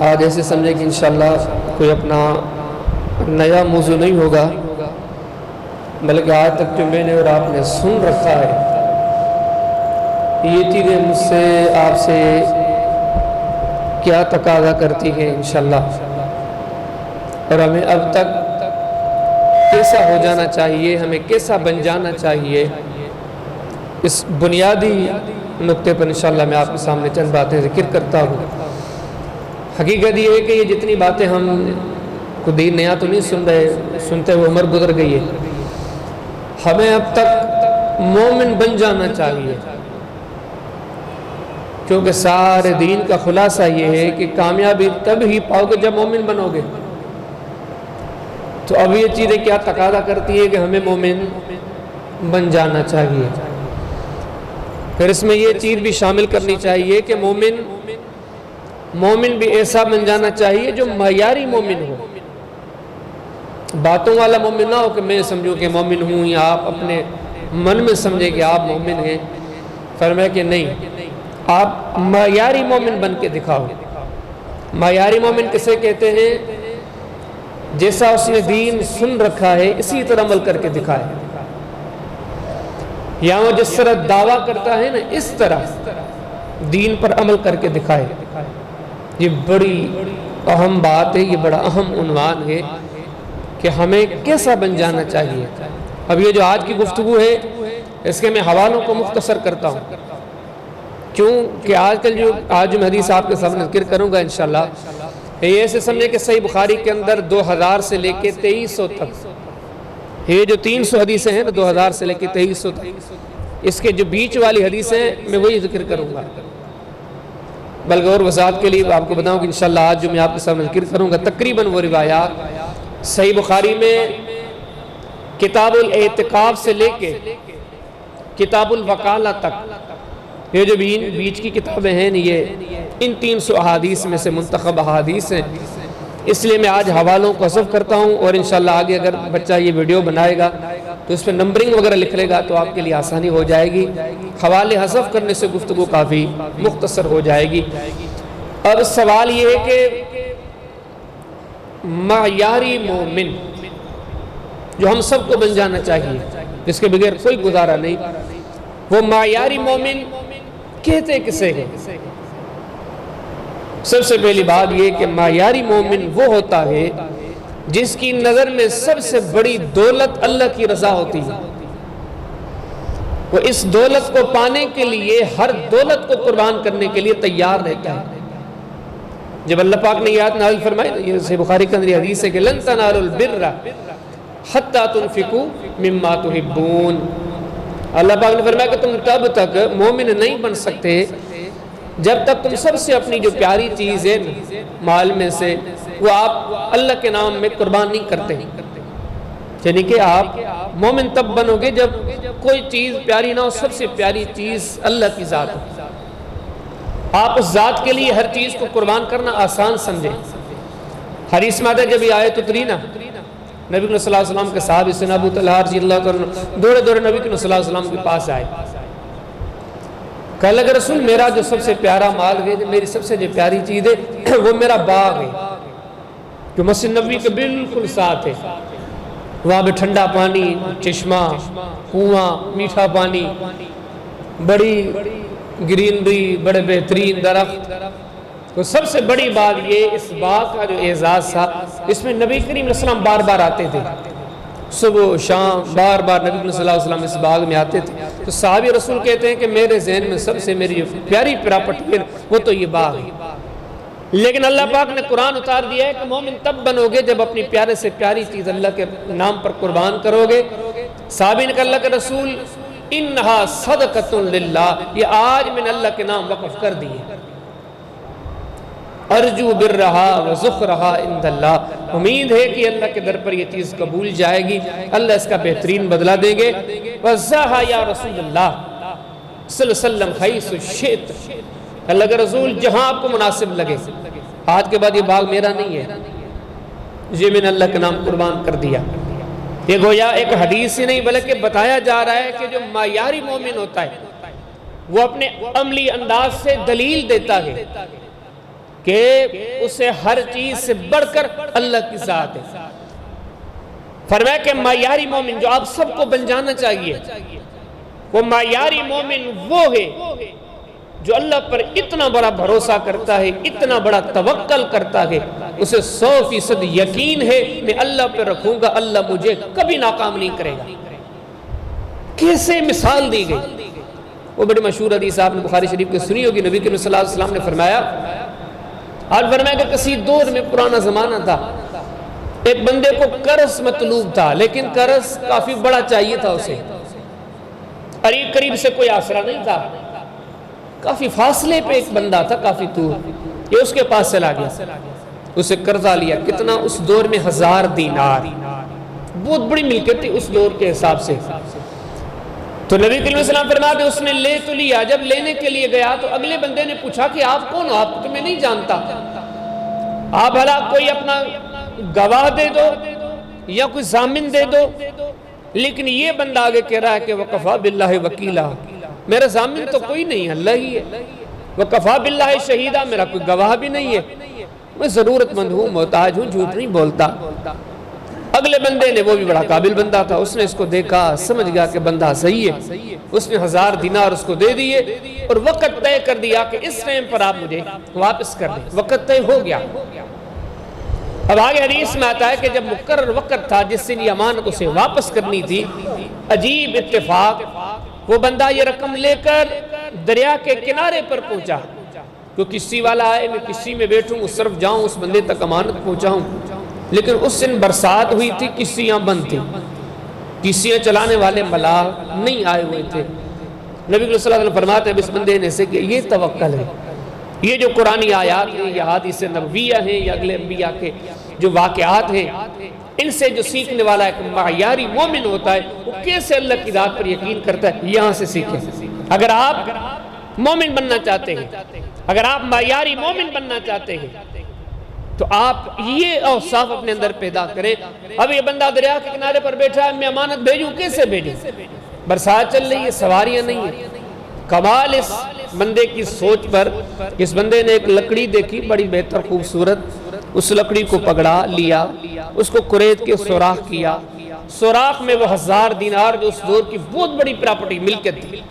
آج ایسے سمجھے کہ انشاءاللہ کوئی اپنا نیا موضوع نہیں ہوگا، بلکہ آج تک جو میں نے اور آپ نے سن رکھا ہے یہ چیزیں مجھ سے آپ سے کیا تقاضا کرتی ہیں انشاءاللہ، اور ہمیں اب تک کیسا ہو جانا چاہیے، ہمیں کیسا بن جانا چاہیے، اس بنیادی نقطے پر انشاءاللہ میں آپ کے سامنے چند باتیں ذکر کرتا ہوں۔ حقیقت یہ ہے کہ یہ جتنی باتیں ہم کو دین نیا تو نہیں سن رہے، سنتے ہوئے عمر گزر گئی ہے، ہمیں اب تک مومن بن جانا چاہیے، کیونکہ سارے دین کا خلاصہ یہ ہے کہ کامیابی تب ہی پاؤ گے جب مومن بنو گے۔ تو اب یہ چیزیں کیا تقاضا کرتی ہے کہ ہمیں مومن بن جانا چاہیے، پھر اس میں یہ چیز بھی شامل کرنی چاہیے کہ مومن بھی ایسا بن جانا چاہیے جو معیاری مومن ہو، باتوں والا مومن نہ ہو کہ میں سمجھوں کہ مومن ہوں، یا آپ اپنے من میں سمجھیں کہ آپ مومن ہیں۔ فرمایا کہ نہیں، آپ معیاری مومن بن کے دکھاؤ۔ معیاری مومن کسے کہتے ہیں؟ جیسا اس نے دین سن رکھا ہے اسی طرح عمل کر کے دکھائے، یا وہ جس طرح دعویٰ کرتا ہے نا اس طرح دین پر عمل کر کے دکھائے۔ یہ بڑی اہم بات ہے، یہ بڑا اہم عنوان ہے کہ ہمیں کیسا بن جانا چاہیے۔ اب یہ جو آج کی گفتگو ہے اس کے میں حوالوں کو مختصر کرتا ہوں، کیونکہ آج جو میں حدیث آپ کے سامنے ذکر کروں گا انشاءاللہ، یہ ایسے سمجھے کہ صحیح بخاری کے اندر 2000 سے لے کے 2300 تک، یہ جو 300 حدیثیں ہیں نا 2000 سے لے کے 2300 تک، اس کے جو بیچ والی حدیثیں میں وہی ذکر کروں گا۔ بلکہ اور وضاحت کے لیے آپ کو بتاؤں کہ انشاءاللہ آج جو میں آپ کے سامنے ذکر کروں گا تقریباً وہ روایات صحیح بخاری میں کتاب الاعتقاف سے لے کے کتاب الوکالہ تک، یہ جو بیچ کی کتابیں ہیں یہ ان 300 احادیث میں سے منتخب احادیث ہیں، اس لیے میں آج حوالوں کو حذف کرتا ہوں، اور انشاءاللہ آگے اگر بچہ یہ ویڈیو بنائے گا تو اس پہ نمبرنگ وغیرہ لکھ لے گا تو آپ کے لیے آسانی ہو جائے گی، حوالے حذف کرنے سے گفتگو کافی مختصر ہو جائے گی۔ اب سوال یہ ہے کہ معیاری مومن جو ہم سب کو بن جانا چاہیے، جس کے بغیر کوئی گزارا نہیں، وہ معیاری مومن کہتے کسے ہیں؟ سب سے پہلی بات یہ کہ معیاری مومن وہ ہوتا ہے جس کی نظر میں سب سے بڑی دولت اللہ کی رضا ہوتی ہے، وہ اس دولت کو پانے کے لیے ہر دولت کو قربان کرنے کے لیے تیار رہتا ہے۔ جب اللہ پاک نے یہ آیت نازل فرمائی، یہ صحیح بخاری کے اندر حدیث ہے کہ لن تنالوا البر حتی تنفقوا مما تحبون، اللہ پاک نے فرمایا کہ تم تب تک مومن نہیں بن سکتے جب تک تم سب سے اپنی جو پیاری چیز ہے مال میں سے وہ آپ اللہ کے نام میں قربان نہیں کرتے، یعنی کہ آپ مومن تب بنو گے جب کوئی چیز پیاری نہ ہو، سب سے پیاری چیز اللہ کی ذات ہو، آپ اس ذات کے لیے ہر چیز کو قربان کرنا آسان سمجھیں۔ حدیث میں آتا ہے جب یہ آیت اتری نا، نبی صلی اللہ علیہ وسلم کے صحابی سے ابو طلحہ رضی اللہ عنہ دوڑے نبی صلی اللہ علیہ وسلم کے پاس آئے، کہنے لگے رسول میرا جو سب سے پیارا مال ہے، میری سب سے جو پیاری چیز ہے وہ میرا باغ ہے جو مسجد نبوی کے بالکل ساتھ ہے، وہاں پہ ٹھنڈا پانی، چشمہ، کنواں، میٹھا پانی، بڑی گرینری، بڑے بہترین درخت۔ تو سب سے بڑی بات یہ اس باغ کا جو اعزاز تھا، اس میں نبی کریم صلی اللہ علیہ وسلم بار بار آتے تھے، صبح و شام بار بار نبی صلی اللہ علیہ وسلم اس باغ میں آتے تھے۔ تو صحابی رسول کہتے ہیں کہ میرے ذہن میں سب سے میری جو پیاری پراپرٹی ہے وہ تو یہ باغ ہے، لیکن اللہ پاک نے قرآن اتار دیا ہے کہ مومن تب بنو گے جب اپنی پیارے سے پیاری چیز اللہ کے نام پر قربان کرو گے۔ صحابی نے کہا اللہ کے رسول انہا صدقۃ للہ، یہ آج میں نے اللہ کے نام وقف کر دی ہے، ارجو برہا وزخرہا عند اللہ، امید ہے کہ اللہ کے در پر یہ چیز قبول جائے گی، اللہ اس کا بہترین بدلہ دیں گے۔ وزاہا یا رسول اللہ صلی اللہ علیہ وسلم حیث شئت، اللہ کے رسول جہاں آپ کو مناسب لگے، آج کے بعد یہ باغ میرا نہیں ہے، یہ میں نے اللہ کے نام قربان کر دیا۔ یہ گویا ایک حدیث ہی نہیں بلکہ بتایا جا رہا ہے کہ جو معیاری مومن ہوتا ہے وہ اپنے عملی انداز سے دلیل دیتا ہے کہ اسے ہر چیز سے بڑھ کر اللہ کی ذات ہے۔ فرمایا کہ معیاری مومن جو آپ سب کو بن جانا چاہیے، وہ معیاری مومن وہ ہے جو اللہ پر اتنا بڑا بھروسہ کرتا ہے، اتنا بڑا توکل کرتا ہے، اسے 100% یقین ہے میں اللہ پر رکھوں گا، اللہ مجھے کبھی ناکام نہیں کرے گا۔ کیسے مثال دی گئی؟ وہ بڑی مشہور حدیث آپ نے بخاری شریف کے سنی ہوگی، نبی کریم صلی اللہ علیہ وسلم نے فرمایا، اور فرمایا کہ کسی دور میں پرانا زمانہ تھا، ایک بندے کو قرض مطلوب تھا، لیکن قرض کافی بڑا چاہیے تھا اسے، قریب سے کوئی آسرا نہیں تھا، کافی فاصلے پہ ایک بندہ تھا، کافی دور، یہ اس کے پاس چلا گیا، اسے قرضہ لیا، کتنا؟ اس دور میں 1000 دینار، بہت بڑی ملکیت تھی اس دور کے حساب سے۔ تو نبی کریم صلی اللہ علیہ وسلم فرماتے اس نے لے تو لیا، جب لینے کے لیے گیا تو اگلے بندے نے پوچھا کہ آپ کون ہو؟ آپ تمہیں نہیں جانتا، آپ بھلا کوئی اپنا گواہ دے دو یا کوئی ضامن دے دو۔ لیکن یہ بندہ آگے کہہ رہا ہے کہ وَقَفَا بِاللَّهِ وَكِيلًا، میرا ضامن تو کوئی نہیں، اللہ ہی ہے، وَقَفَا بِاللَّهِ شَهِيدًا، میرا کوئی گواہ بھی نہیں ہے، میں ضرورت مند ہوں، محتاج ہوں، جھوٹ نہیں بولتا۔ اگلے بندے نے، وہ بھی بڑا قابل بندہ تھا، اس نے اس کو دیکھا، سمجھ گیا کہ بندہ صحیح ہے، اس نے 1000 دینار اس کو دے دیے اور وقت طے کر دیا کہ اس ٹائم پر آپ مجھے واپس کر دیں۔ وقت طے ہو گیا۔ اب آگے حدیث میں آتا ہے کہ جب مقرر وقت تھا جس سے یہ امانت اسے واپس کرنی تھی، عجیب اتفاق، وہ بندہ یہ رقم لے کر دریا کے کنارے پر پہنچا، کہ کشتی والا آئے، میں کشتی میں بیٹھوں، اس طرف جاؤں، اس بندے تک امانت پہنچاؤں۔ لیکن اس دن برسات ہوئی تھی، کشتیاں بند تھیں، کشتیاں چلانے والے ملاح نہیں آئے ہوئے تھے۔ نبی صلی اللہ علیہ وسلم فرماتے ہیں اس بندے نے سے کہ یہ توکل ہے، یہ جو قرآنی آیات ہیں، یہ حدیث نبویہ ہیں، یا اگلے انبیاء کے جو واقعات ہیں، ان سے جو سیکھنے والا ایک معیاری مومن ہوتا ہے، وہ کیسے اللہ کی ذات پر یقین کرتا ہے، یہاں سے سیکھیں۔ اگر آپ مومن بننا چاہتے ہیں، اگر آپ معیاری مومن بننا چاہتے ہیں، تو آپ یہ اوصاف اپنے اندر پیدا کریں۔ اب یہ بندہ دریا کے کنارے پر بیٹھا ہے، میں امانت بھیجوں، کیسے بھیجوں؟ برسات چل رہی ہے، سواریاں نہیں ہیں۔ کمال اس بندے کی سوچ پر، اس بندے نے ایک لکڑی دیکھی بڑی بہتر خوبصورت، اس لکڑی کو پکڑا لیا، اس کو قرید کے سوراخ کیا، سوراخ میں وہ 1000 دینار جو اس دور کی بہت بڑی پراپرٹی ملکت تھی،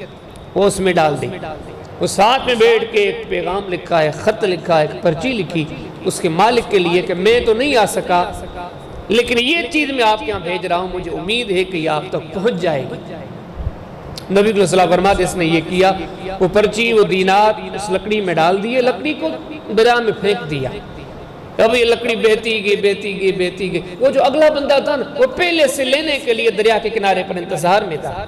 وہ اس میں ڈال دی۔ وہ ساتھ میں بیٹھ کے ایک پیغام لکھا ہے، خط لکھا ہے، ایک پرچی لکھی اس کے مالک کے لیے کہ میں تو نہیں آ سکا، لیکن یہ چیز میں آپ کے یہاں بھیج رہا ہوں، مجھے امید ہے کہ یہ آپ تک پہنچ جائے گی۔ نبی صلی اللہ علیہ وسلم فرماتے اس نے یہ کیا، وہ پرچی، وہ دینار اس لکڑی میں ڈال دیے، لکڑی کو دریا میں پھینک دیا۔ اب یہ لکڑی بہتی گئی۔ وہ جو اگلا بندہ تھا نا، وہ پہلے سے لینے کے لیے دریا کے کنارے پر انتظار میں تھا،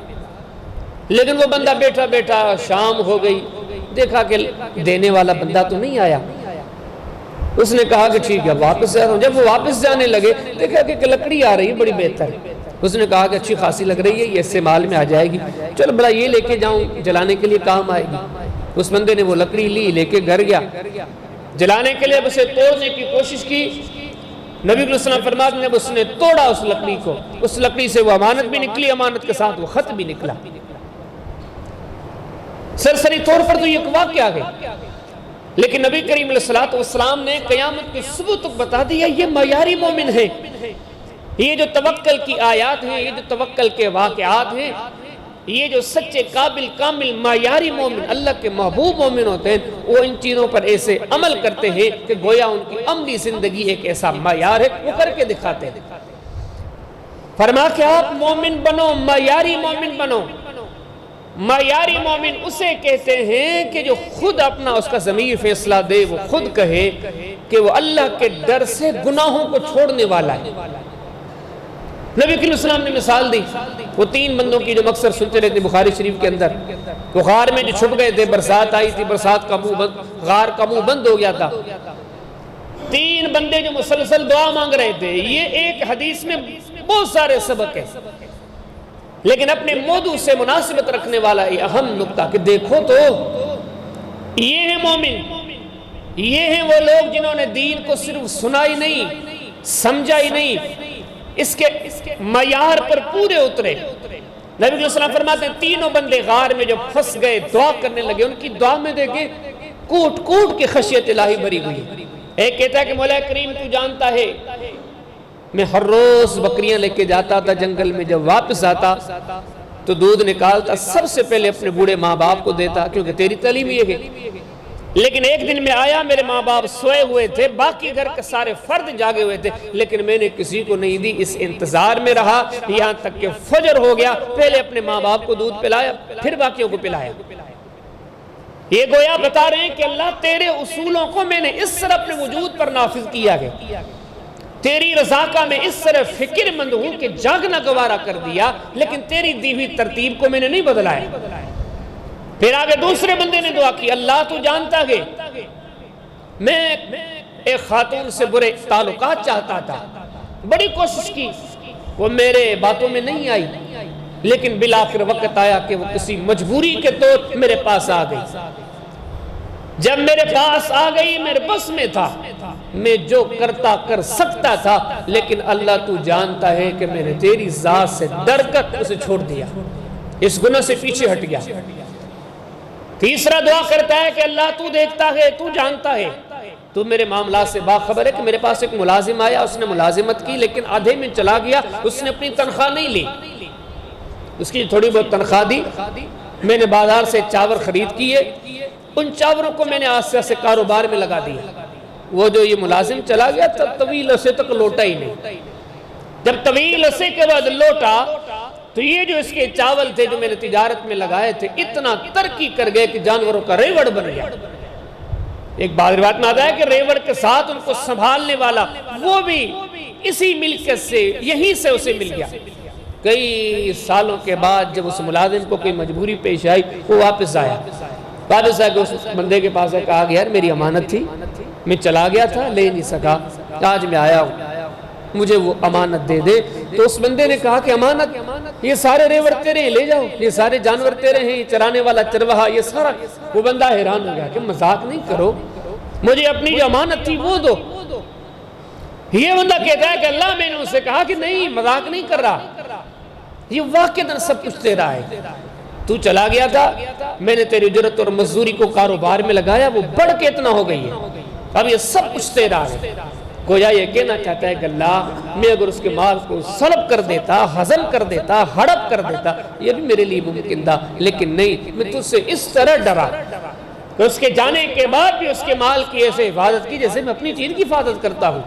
لیکن وہ بندہ بیٹھا شام ہو گئی، دیکھا کہ دینے والا بندہ تو نہیں آیا۔ اس نے کہا کہ ٹھیک ہے واپس جا رہا ہوں۔ جب وہ واپس جانے لگے، دیکھا کہ لکڑی آ رہی ہے بڑی بہتر، اس نے کہا کہ اچھی خاصی لگ رہی ہے، یہ استعمال میں آ جائے گی، چلو بڑا یہ لے کے جاؤں، جلانے کے لیے کام آئے گی۔ اس بندے نے وہ لکڑی لی، لے کے گھر گیا، جلانے کے لیے اسے توڑنے کی کوشش کی۔ نبی صلی اللہ علیہ وسلم فرماتے ہیں اس نے توڑا اس لکڑی کو، اس لکڑی سے وہ امانت بھی نکلی، امانت کے ساتھ وہ خط بھی نکلا۔ سرسری طور پر تو یہ ایک واقعہ ہے، لیکن نبی کریم علیہ السلام نے قیامت کے صبح تک بتا دیا یہ معیاری مومن ہے۔ یہ جو توکل کی آیات ہیں، یہ جو توکل کے واقعات ہیں، یہ جو سچے قابل کامل معیاری مومن اللہ کے محبوب مومن ہوتے ہیں، وہ ان چیزوں پر ایسے عمل کرتے ہیں کہ گویا ان کی عملی زندگی ایک ایسا معیار ہے، وہ کر کے دکھاتے ہیں۔ فرما کہ آپ مومن بنو، معیاری مومن بنو۔ معیاری مومن اسے کہتے ہیں کہ جو خود اپنا اس کا ضمیر فیصلہ دے، وہ خود کہے کہ وہ اللہ کے ڈر سے گناہوں کو چھوڑنے والا ہے۔ نبی کریم صلی اللہ علیہ وسلم نے مثال دی، وہ 3 بندوں کی جو اکثر سنتے رہتے بخاری شریف کے اندر، وہ غار میں جو چھپ گئے تھے، برسات آئی تھی، برسات کا منہ بند، غار کا منہ بند ہو گیا تھا۔ 3 بندے جو مسلسل دعا مانگ رہے تھے۔ یہ ایک حدیث میں بہت سارے سبق ہیں، لیکن اپنے موضوع سے مناسبت رکھنے والا یہ اہم نقطہ کہ دیکھو تو یہ ہیں مومن، یہ ہیں وہ لوگ جنہوں نے دین کو صرف سنا ہی نہیں، سمجھا ہی نہیں، اس کے معیار پر پورے اترے۔ نبی صلی اللہ علیہ وسلم فرماتے ہیں 3 بندے غار میں جو پھنس گئے، دعا کرنے لگے، ان کی دعا میں دیکھیں کوٹ کوٹ کے خشیت الہی بھری ہوئی. ایک کہتا ہے کہ مولا کریم تو جانتا ہے میں ہر روز بکریاں لے کے جاتا تھا جنگل میں، جب واپس آتا تو دودھ نکالتا سب سے پہلے اپنے بوڑھے ماں باپ کو دیتا، کیونکہ تیری تعلیم یہ ہے. لیکن ایک دن میں آیا، میرے ماں باپ سوئے ہوئے تھے، باقی گھر کے سارے فرد جاگے ہوئے تھے، لیکن میں نے کسی کو نہیں دی. اس انتظار میں رہا یہاں تک کہ فجر ہو گیا، پہلے اپنے ماں باپ کو دودھ پلایا پھر باقیوں کو پلایا. یہ گویا بتا رہے ہیں کہ اللہ تیرے اصولوں کو میں نے اس طرح اپنے وجود پر نافذ کیا ہے، تیری رضا کا میں اس طرح فکر مند ہوں کہ جاگنا گوارا کر دیا، لیکن تیری دی ہوئی ترتیب کو میں نے نہیں بدلایا. پھر آگے دوسرے بندے نے دعا کی، اللہ تو جانتا ہے میں ایک خاتون سے برے تعلقات چاہتا تھا، بڑی کوشش کی، وہ میرے باتوں میں نہیں آئی، لیکن بالآخر وقت آیا کہ وہ کسی مجبوری کے طور میرے پاس آ گئی. جب میرے پاس آ گئی میرے بس میں تھا، میں جو کرتا کر سکتا تھا، لیکن اللہ تو جانتا ہے کہ میں نے تیری ذات سے ڈر کر اسے چھوڑ دیا، اس گناہ سے پیچھے ہٹ گیا. تیسرا دعا کرتا ہے کہ اللہ تو دیکھتا ہے، تو جانتا ہے، تو میرے معاملات سے باخبر ہے کہ میرے پاس ایک ملازم آیا، اس نے ملازمت کی لیکن آدھے میں چلا گیا، اس نے اپنی تنخواہ نہیں لی، اس کی تھوڑی بہت تنخواہ دی. میں نے بازار سے چاول خرید کیے، ان چاولوں کو میں نے آستے سے کاروبار میں لگا دیا. وہ جو یہ ملازم چلا گیا طویل عرصے تک لوٹا ہی نہیں. جب طویل عرصے کے بعد لوٹا تو یہ جو اس کے چاول تھے جو میں نے تجارت میں لگائے تھے اتنا ترقی کر گئے کہ جانوروں کا ریوڑ بن گیا. ایک بعض روایت میں آتا ہے کہ ریوڑ کے ساتھ ان کو سنبھالنے والا وہ بھی اسی ملکت سے یہیں سے اسے مل گیا. کئی سالوں کے بعد جب اس ملازم کو کوئی مجبوری پیش آئی وہ واپس آیا کہ اس بندے کے پاس کہا کہ یار میری امانت تھی، میں چلا گیا تھا لے نہیں سکا، آج میں آیا ہوں، مجھے وہ امانت دے دے. تو اس بندے نے کہا کہ امانت، یہ سارے ریوڑ تیرے ہیں، لے جاؤ، یہ سارے جانور تیرے ہیں، یہ چرانے والا چرواہا یہ سارا. وہ بندہ حیران ہو گیا کہ مذاق نہیں کرو، مجھے اپنی جو امانت تھی وہ دو. یہ بندہ کہتا ہے کہ اللہ میں نے اسے کہا کہ نہیں مذاق نہیں کر رہا، یہ واقعاً سب کچھ تیرا ہے، تو چلا گیا تھا، میں نے تیری اجرت اور مزدوری کو کاروبار میں لگایا، وہ بڑھ کے اتنا ہو گئی ہے، اب یہ سب کچھ تیرا ہے. گویا یہ کہنا چاہتا ہے کہ اللہ میں اگر اس کے مال کو سلب کر دیتا، ہضم کر دیتا، ہڑپ کر دیتا، یہ بھی میرے لیے ممکن تھا، لیکن نہیں، میں تجھ سے اس طرح ڈرا کہ اس کے جانے کے بعد بھی اس کے مال کی ایسے حفاظت کی جیسے میں اپنی چیز کی حفاظت کرتا ہوں.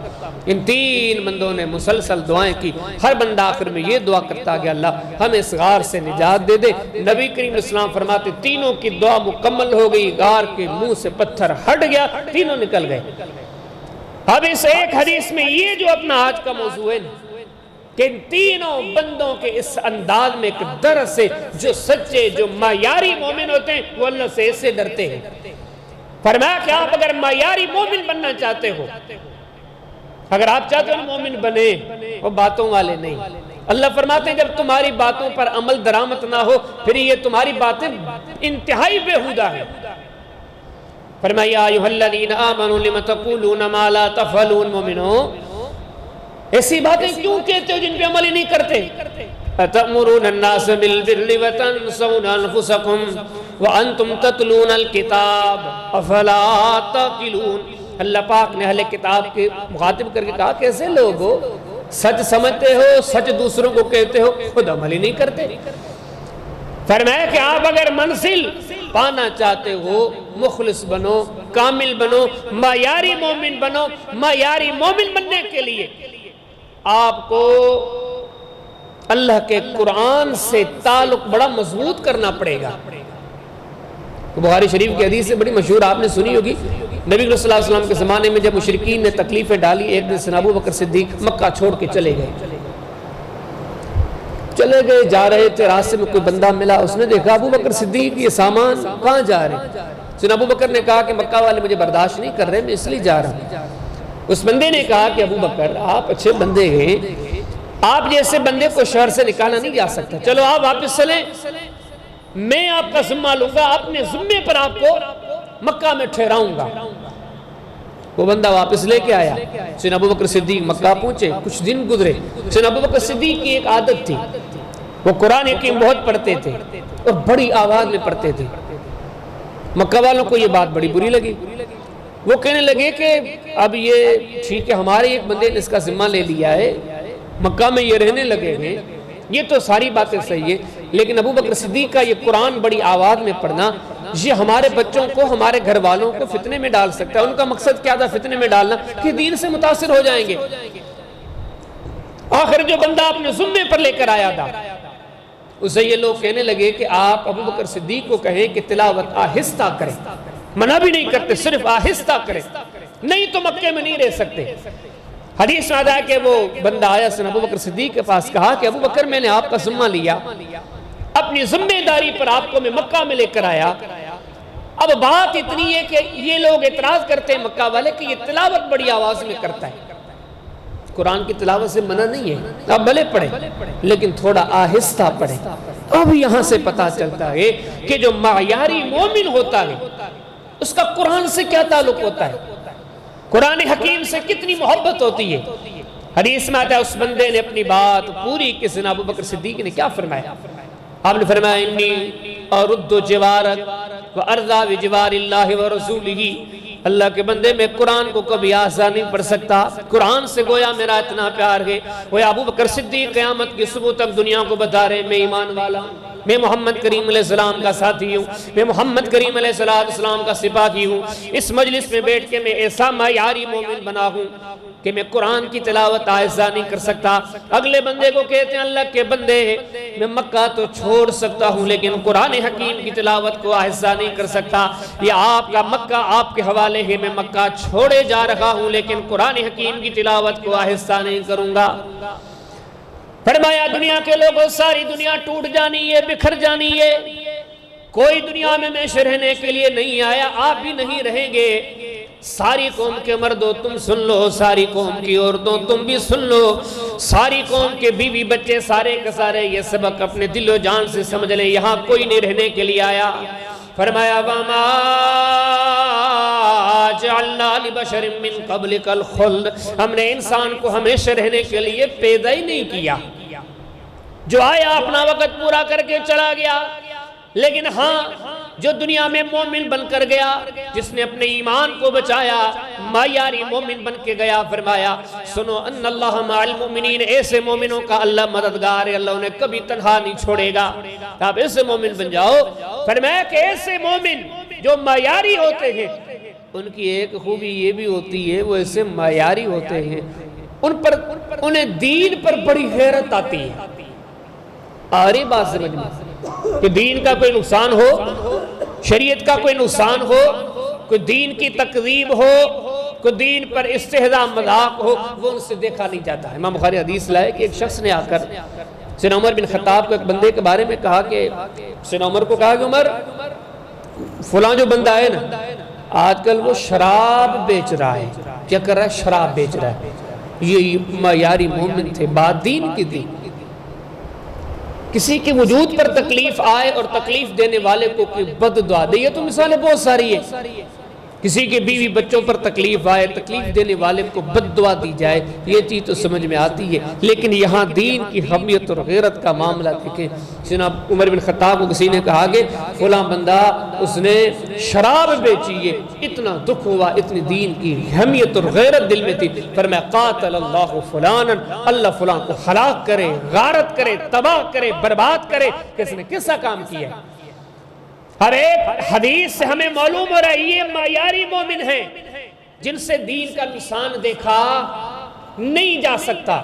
ان تین بندوں نے مسلسل دعائیں کی، ہر بندہ آخر میں یہ دعا کرتا کہ اللہ ہمیں اس غار سے نجات دے دے. نبی کریم علیہ السلام فرماتے تینوں کی دعا مکمل ہو گئی، غار کے منہ سے پتھر ہٹ گیا، تینوں نکل گئے. اب اس ایک حدیث میں یہ جو اپنا آج کا موضوع ہے کہ ان تینوں بندوں کے اس انداز میں ایک درس سے جو سچے جو معیاری مومن ہوتے ہیں وہ اللہ سے ایسے ڈرتے ہیں. فرمایا کہ آپ اگر معیاری مومن بننا چاہتے ہو، اگر آپ چاہتے ہو مومن بنے، وہ باتوں والے نہیں. اللہ فرماتے ہیں جب تمہاری باتوں پر عمل درآمد نہ ہو پھر یہ تمہاری باتیں انتہائی بیہودہ ہیں. فرمایا ایھا الذین آمنوا لم تقولون ما لا تفعلون. مومنو ایسی باتیں کیوں کہتے ہو جن پہ عمل ہی نہیں کرتے؟ اتأمرون الناس بالبر وتنسون انفسکم وانتم تتلون الکتاب افلا تعقلون. اللہ پاک نے اہل کتاب کے مخاطب کر کے کہا کیسے لوگ ہو، سچ سمجھتے ہو، سچ دوسروں کو کہتے ہو، خود عمل ہی نہیں کرتے. فرمایا کہ آپ اگر منزل پانا چاہتے ہو مخلص بنو، کامل بنو، معیاری مومن بنو. معیاری مومن بننے کے لیے آپ کو اللہ کے قرآن سے تعلق بڑا مضبوط کرنا پڑے گا. بخاری شریف کی حدیث سے بڑی مشہور آپ نے سنی ہوگی، نبی صلی اللہ علیہ وسلم کے زمانے میں جب مشرکین نے تکلیفیں ڈالی، ایک دن ابو بکر صدیق مکہ چھوڑ کے چلے گئے، جا رہے تھے، راستے میں کوئی بندہ ملا، اس نے دیکھا ابو بکر صدیق یہ سامان کہاں جا رہے ہیں؟ ابو بکر نے کہا کہ مکہ والے مجھے برداشت نہیں کر رہے، میں اس لیے جا رہا ہوں. اس بندے نے کہا کہ ابو بکر آپ اچھے بندے ہیں، آپ جیسے بندے کو شہر سے نکالا نہیں جا سکتا، چلو آپ واپس چلیں، میں آپ کا ذمہ لوں گا، اپنے ذمے پر آپ کو مکہ میں ٹھہراؤں گا. وہ بندہ واپس لے کے آیا. سیدنا ابو بکر صدیق مکہ پہنچے، کچھ دن گزرے. سیدنا ابو بکر صدیق کی ایک عادت تھی، وہ قرآن حکیم بہت پڑھتے تھے اور بڑی آواز میں پڑھتے تھے. مکہ والوں کو یہ بات بڑی بری لگی. وہ کہنے لگے کہ اب یہ ٹھیک ہے ہمارے ایک بندے نے اس کا ذمہ لے لیا ہے, مکہ میں یہ رہنے لگے ہیں, یہ تو ساری باتیں صحیح ہیں, لیکن ابو بکر صدیق کا یہ قرآن بڑی آواز میں پڑھنا یہ ہمارے بچوں کو, ہمارے گھر والوں کو فتنے میں ڈال سکتا ہے. ان کا مقصد کیا تھا فتنے میں ڈالنا کہ دین سے متاثر ہو جائیں گے. آخر جو بندہ اپنے ذمے پر لے کر آیا تھا اسے یہ لوگ کہنے لگے کہ آپ ابو بکر صدیق کو کہیں کہ تلاوت آہستہ کریں, منع بھی نہیں کرتے, صرف آہستہ کریں, نہیں تو مکے میں نہیں رہ سکتے. حدیث میں آتا ہے کہ وہ بندہ آیا سن ابو بکر صدیق کے پاس, کہا کہ ابو بکر میں نے آپ کا ذمہ لیا, اپنی ذمہ داری پر آپ کو میں مکہ میں لے کر آیا. اب بات اتنی ہے کہ یہ لوگ اعتراض کرتے ہیں مکہ والے کہ یہ تلاوت بڑی آواز میں کرتا ہے. قرآن کی تلاوت سے منع نہیں ہے, آپ بھلے پڑھیں لیکن تھوڑا آہستہ پڑھیں. اب یہاں سے پتا چلتا ہے کہ جو معیاری مومن ہوتا ہے اس کا قرآن سے کیا تعلق ہوتا ہے, قرآن حکیم سے کتنی محبت ہوتی ہے. حدیث میں آتا ہے اس بندے نے اپنی بات پوری کی. سنا ابو بکر صدیق نے کیا فرمایا, آپ نے فرمایا انی ارد جوارک و ارضا بجوار اللہ و رسولہ, اللہ کے بندے میں قرآن کو کبھی آسان نہیں پڑھ سکتا, قرآن سے گویا میرا اتنا پیار ہے. وہ ابو بکر صدیق قیامت کی صبح تک دنیا کو بتا رہے میں ایمان والا ہوں, میں محمد کریم علیہ السلام کا ساتھی ہوں, میں محمد کریم علیہ السلام کا سپاہی ہوں. اس مجلس میں بیٹھ کے میں ایسا معیاری مومن بنا ہوں کہ میں قرآن کی تلاوت آہستہ نہیں کر سکتا. اگلے بندے کو کہتے ہیں اللہ کے بندے میں مکہ تو چھوڑ سکتا ہوں لیکن قرآن حکیم کی تلاوت کو آہستہ نہیں کر سکتا. یہ آپ کا مکہ آپ کے حوالے ہے, میں مکہ چھوڑے جا رہا ہوں لیکن قرآن حکیم کی تلاوت کو آہستہ نہیں کروں گا. فرمایا دنیا کے لوگوں ساری دنیا ٹوٹ جانی ہے, بکھر جانی ہے, کوئی دنیا میں ہمیشہ رہنے کے لیے نہیں آیا, آپ بھی نہیں رہیں گے. ساری قوم کے مردوں تم سن لو, ساری قوم کی عورتوں تم بھی سن لو, ساری قوم کے بیوی بچے سارے کے سارے یہ سبق اپنے دل و جان سے سمجھ لیں, یہاں کوئی نہیں رہنے کے لیے آیا. فرمایا وَمَا جَعَلْنَا لِبَشَرٍ مِّن قَبْلِكَ الْخُلْدَ, ہم نے انسان کو ہمیشہ رہنے کے لیے پیدا ہی نہیں کیا. جو آیا اپنا وقت پورا کر کے چلا گیا, لیکن ہاں جو دنیا میں مومن بن کر گیا, جس نے اپنے ایمان کو بچایا, معیاری مومن بن کے گیا, فرمایا سنو ان اللہ مع المؤمنین, ایسے مومنوں کا اللہ مددگار ہے, اللہ انہیں کبھی تنہا نہیں چھوڑے گا. آپ ایسے مومن بن جاؤ. فرمایا کہ ایسے مومن جو معیاری ہوتے ہیں ان کی ایک خوبی یہ بھی ہوتی ہے وہ ایسے معیاری ہوتے ہیں انہیں دین پر بڑی حیرت آتی ہے. آ رہی بات سمجھ میں کہ دین کا کوئی نقصان ہو, شریعت کا کوئی نقصان ہو, کوئی دین کی تکذیب ہو, کوئی دین پر استہزاء مذاق ہو, وہ ان سے دیکھا نہیں جاتا ہے. امام بخاری حدیث لائے کہ ایک شخص نے آ کر سیدنا عمر بن خطاب کو ایک بندے کے بارے میں کہا کہ سیدنا عمر کو کہا کہ عمر فلاں جو بندہ ہے نا آج کل وہ شراب بیچ رہا ہے. کیا کر رہا ہے؟ شراب بیچ رہا ہے. یہ معیاری مومن تھے, بات دین کی تھی. کسی کے وجود پر تکلیف آئے اور تکلیف دینے والے کو کوئی بد دعا دے, یہ تو مثالیں بہت ساری ہے. کسی کے بیوی بچوں پر تکلیف آئے, تکلیف دینے والے کو بد دعا دی جائے, یہ چیز تو سمجھ میں آتی ہے. لیکن یہاں دین کی حمیت اور غیرت کا معاملہ دیکھیں. جناب عمر بن خطاب کو کسی نے کہا کہ فلاں بندہ اس نے شراب بیچی ہے, اتنا دکھ ہوا, اتنی دین کی حمیت اور غیرت دل میں تھی. فرمایا قاتل اللہ فلانا, اللہ فلاں کو ہلاک کرے, غارت کرے, تباہ کرے, برباد کرے کہ اس نے کیسا کام کیا. ہر ایک حدیث سے ہمیں معلوم ہو رہا ہے یہ معیاری مومن ہیں جن سے دین کا نشان دیکھا نہیں جا سکتا,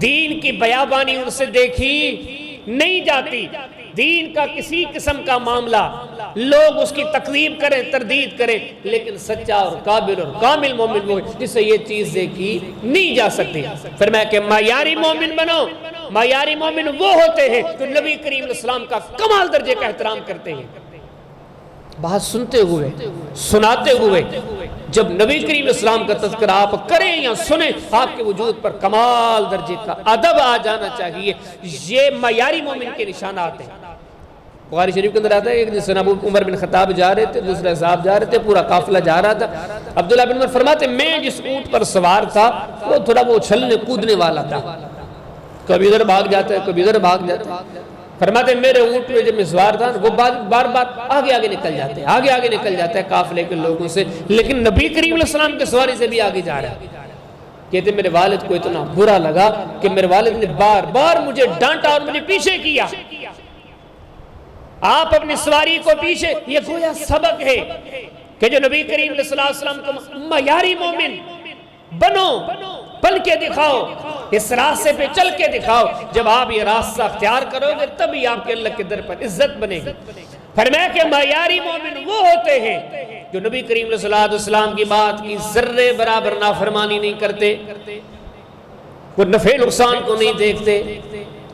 دین کی بیابانی ان سے دیکھی نہیں جاتی. دین کا کسی قسم کا معاملہ لوگ اس کی تکذیب کریں, تردید کریں, لیکن سچا اور قابل اور کامل مومن وہ جس سے یہ چیز دیکھی نہیں جا سکتی. فرمایا کہ معیاری مومن بنو. معیاری مومن وہ ہوتے ہیں جو نبی کریم علیہ السلام کا کمال درجے کا احترام کرتے ہیں. بات سنتے ہوئے, سناتے ہوئے, جب نبی کریم علیہ السلام کا تذکرہ آپ کریں یا سنیں آپ کے وجود پر کمال درجے کا ادب آ جانا چاہیے. یہ معیاری مومن کے نشانات ہیں. بخاری شریف کے اندر آتا ہے کہ جس ابو عمر بن خطاب جا رہے تھے, دوسرے صاحب جا رہے تھے, پورا قافلہ جا رہا تھا. عبداللہ بن عمر فرماتے میں جس اونٹ پر سوار تھا وہ تھوڑا وہ اچھلنے کودنے والا تھا, کبھی ادھر بھاگ جاتا ہے, کبھی ادھر بھاگ جاتا ہے. فرماتے میرے اونٹ میں جب میں سوار تھا وہ بار بار آگے نکل جاتے ہیں، آگے نکل جاتا ہے قافلے کے لوگوں سے، لیکن نبی کریم علیہ السلام کے سواری سے بھی آگے جا رہا ہے۔ کہتے میرے والد کو اتنا برا لگا کہ میرے والد نے بار بار مجھے ڈانٹا اور مجھے پیچھے کیا۔ آپ اپنی سواری کو پیچھے، یہ گویا سبق ہے کہ جو نبی کریم علیہ السلام کو معیاری مومن بنو، بن کے دکھاؤ، اس راستے پہ چل کے دکھاؤ۔ جب آپ یہ راستہ اختیار کرو گے تبھی آپ کے اللہ کے در پر عزت بنے گی۔ فرمایا کہ معیاری مومن وہ ہوتے ہیں جو نبی کریم علیہ السلام کی بات کی ذرے برابر نافرمانی نہیں کرتے، وہ نفع نقصان کو نہیں دیکھتے،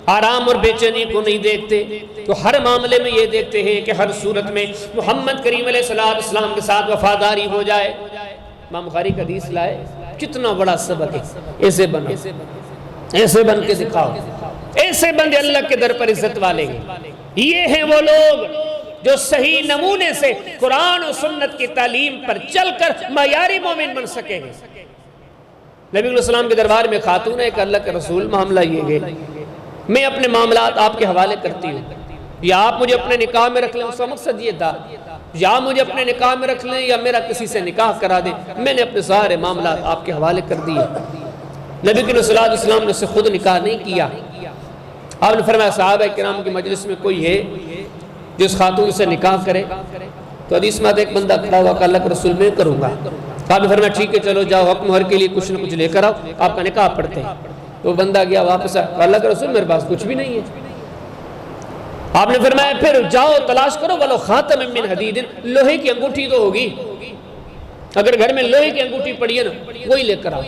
آرام اور بے چینی کو نہیں دیکھتے، تو ہر معاملے میں یہ دیکھتے ہیں کہ ہر صورت میں محمد کریم علیہ السلام کے ساتھ وفاداری ہو جائے۔ امام بخاری کا حدیث لائے، کتنا بڑا سبق ہے۔ ایسے بنو، ایسے بن کے دکھاؤ، ایسے بندے اللہ کے در پر عزت والے ہیں۔ یہ ہیں وہ لوگ جو صحیح نمونے سے قرآن و سنت کی تعلیم پر چل کر معیاری مومن بن سکیں گے۔ نبی علیہ السلام کے دربار میں خاتون ہے کہ اللہ کے رسول معاملہ یہ ہے، میں اپنے معاملات آپ کے حوالے کرتی ہوں، یا آپ مجھے اپنے نکاح میں رکھ لیں، اس کا مقصد یہ تھا، یا مجھے اپنے نکاح میں رکھ لیں یا میرا کسی سے نکاح کرا دیں، میں نے اپنے سارے معاملات آپ کے حوالے کر دیے۔ نبی کریم صلی اللہ علیہ وسلم نے اس سے خود نکاح نہیں کیا۔ آپ نے فرمایا صحابہ کرام کی مجلس میں کوئی ہے جس خاتون سے نکاح کرے؟ تو حدیث میں ایک بندہ کھڑا ہوا کہ اللہ کے رسول میں کروں گا۔ آپ نے فرمایا ٹھیک ہے چلو جاؤ، حق مہر کے لیے کچھ نہ کچھ لے کر آؤ، آپ کا نکاح پڑھتے ہیں۔ تو بندہ گیا واپس آیا، اللہ کے رسول میرے پاس کچھ بھی نہیں ہے۔ آپ نے فرمایا پھر جاؤ تلاش کرو ولو خاتم من حدید، لوہے کی انگوٹھی تو ہوگی، اگر گھر میں لوہے کی انگوٹھی پڑی ہے نا وہی لے کر آؤ۔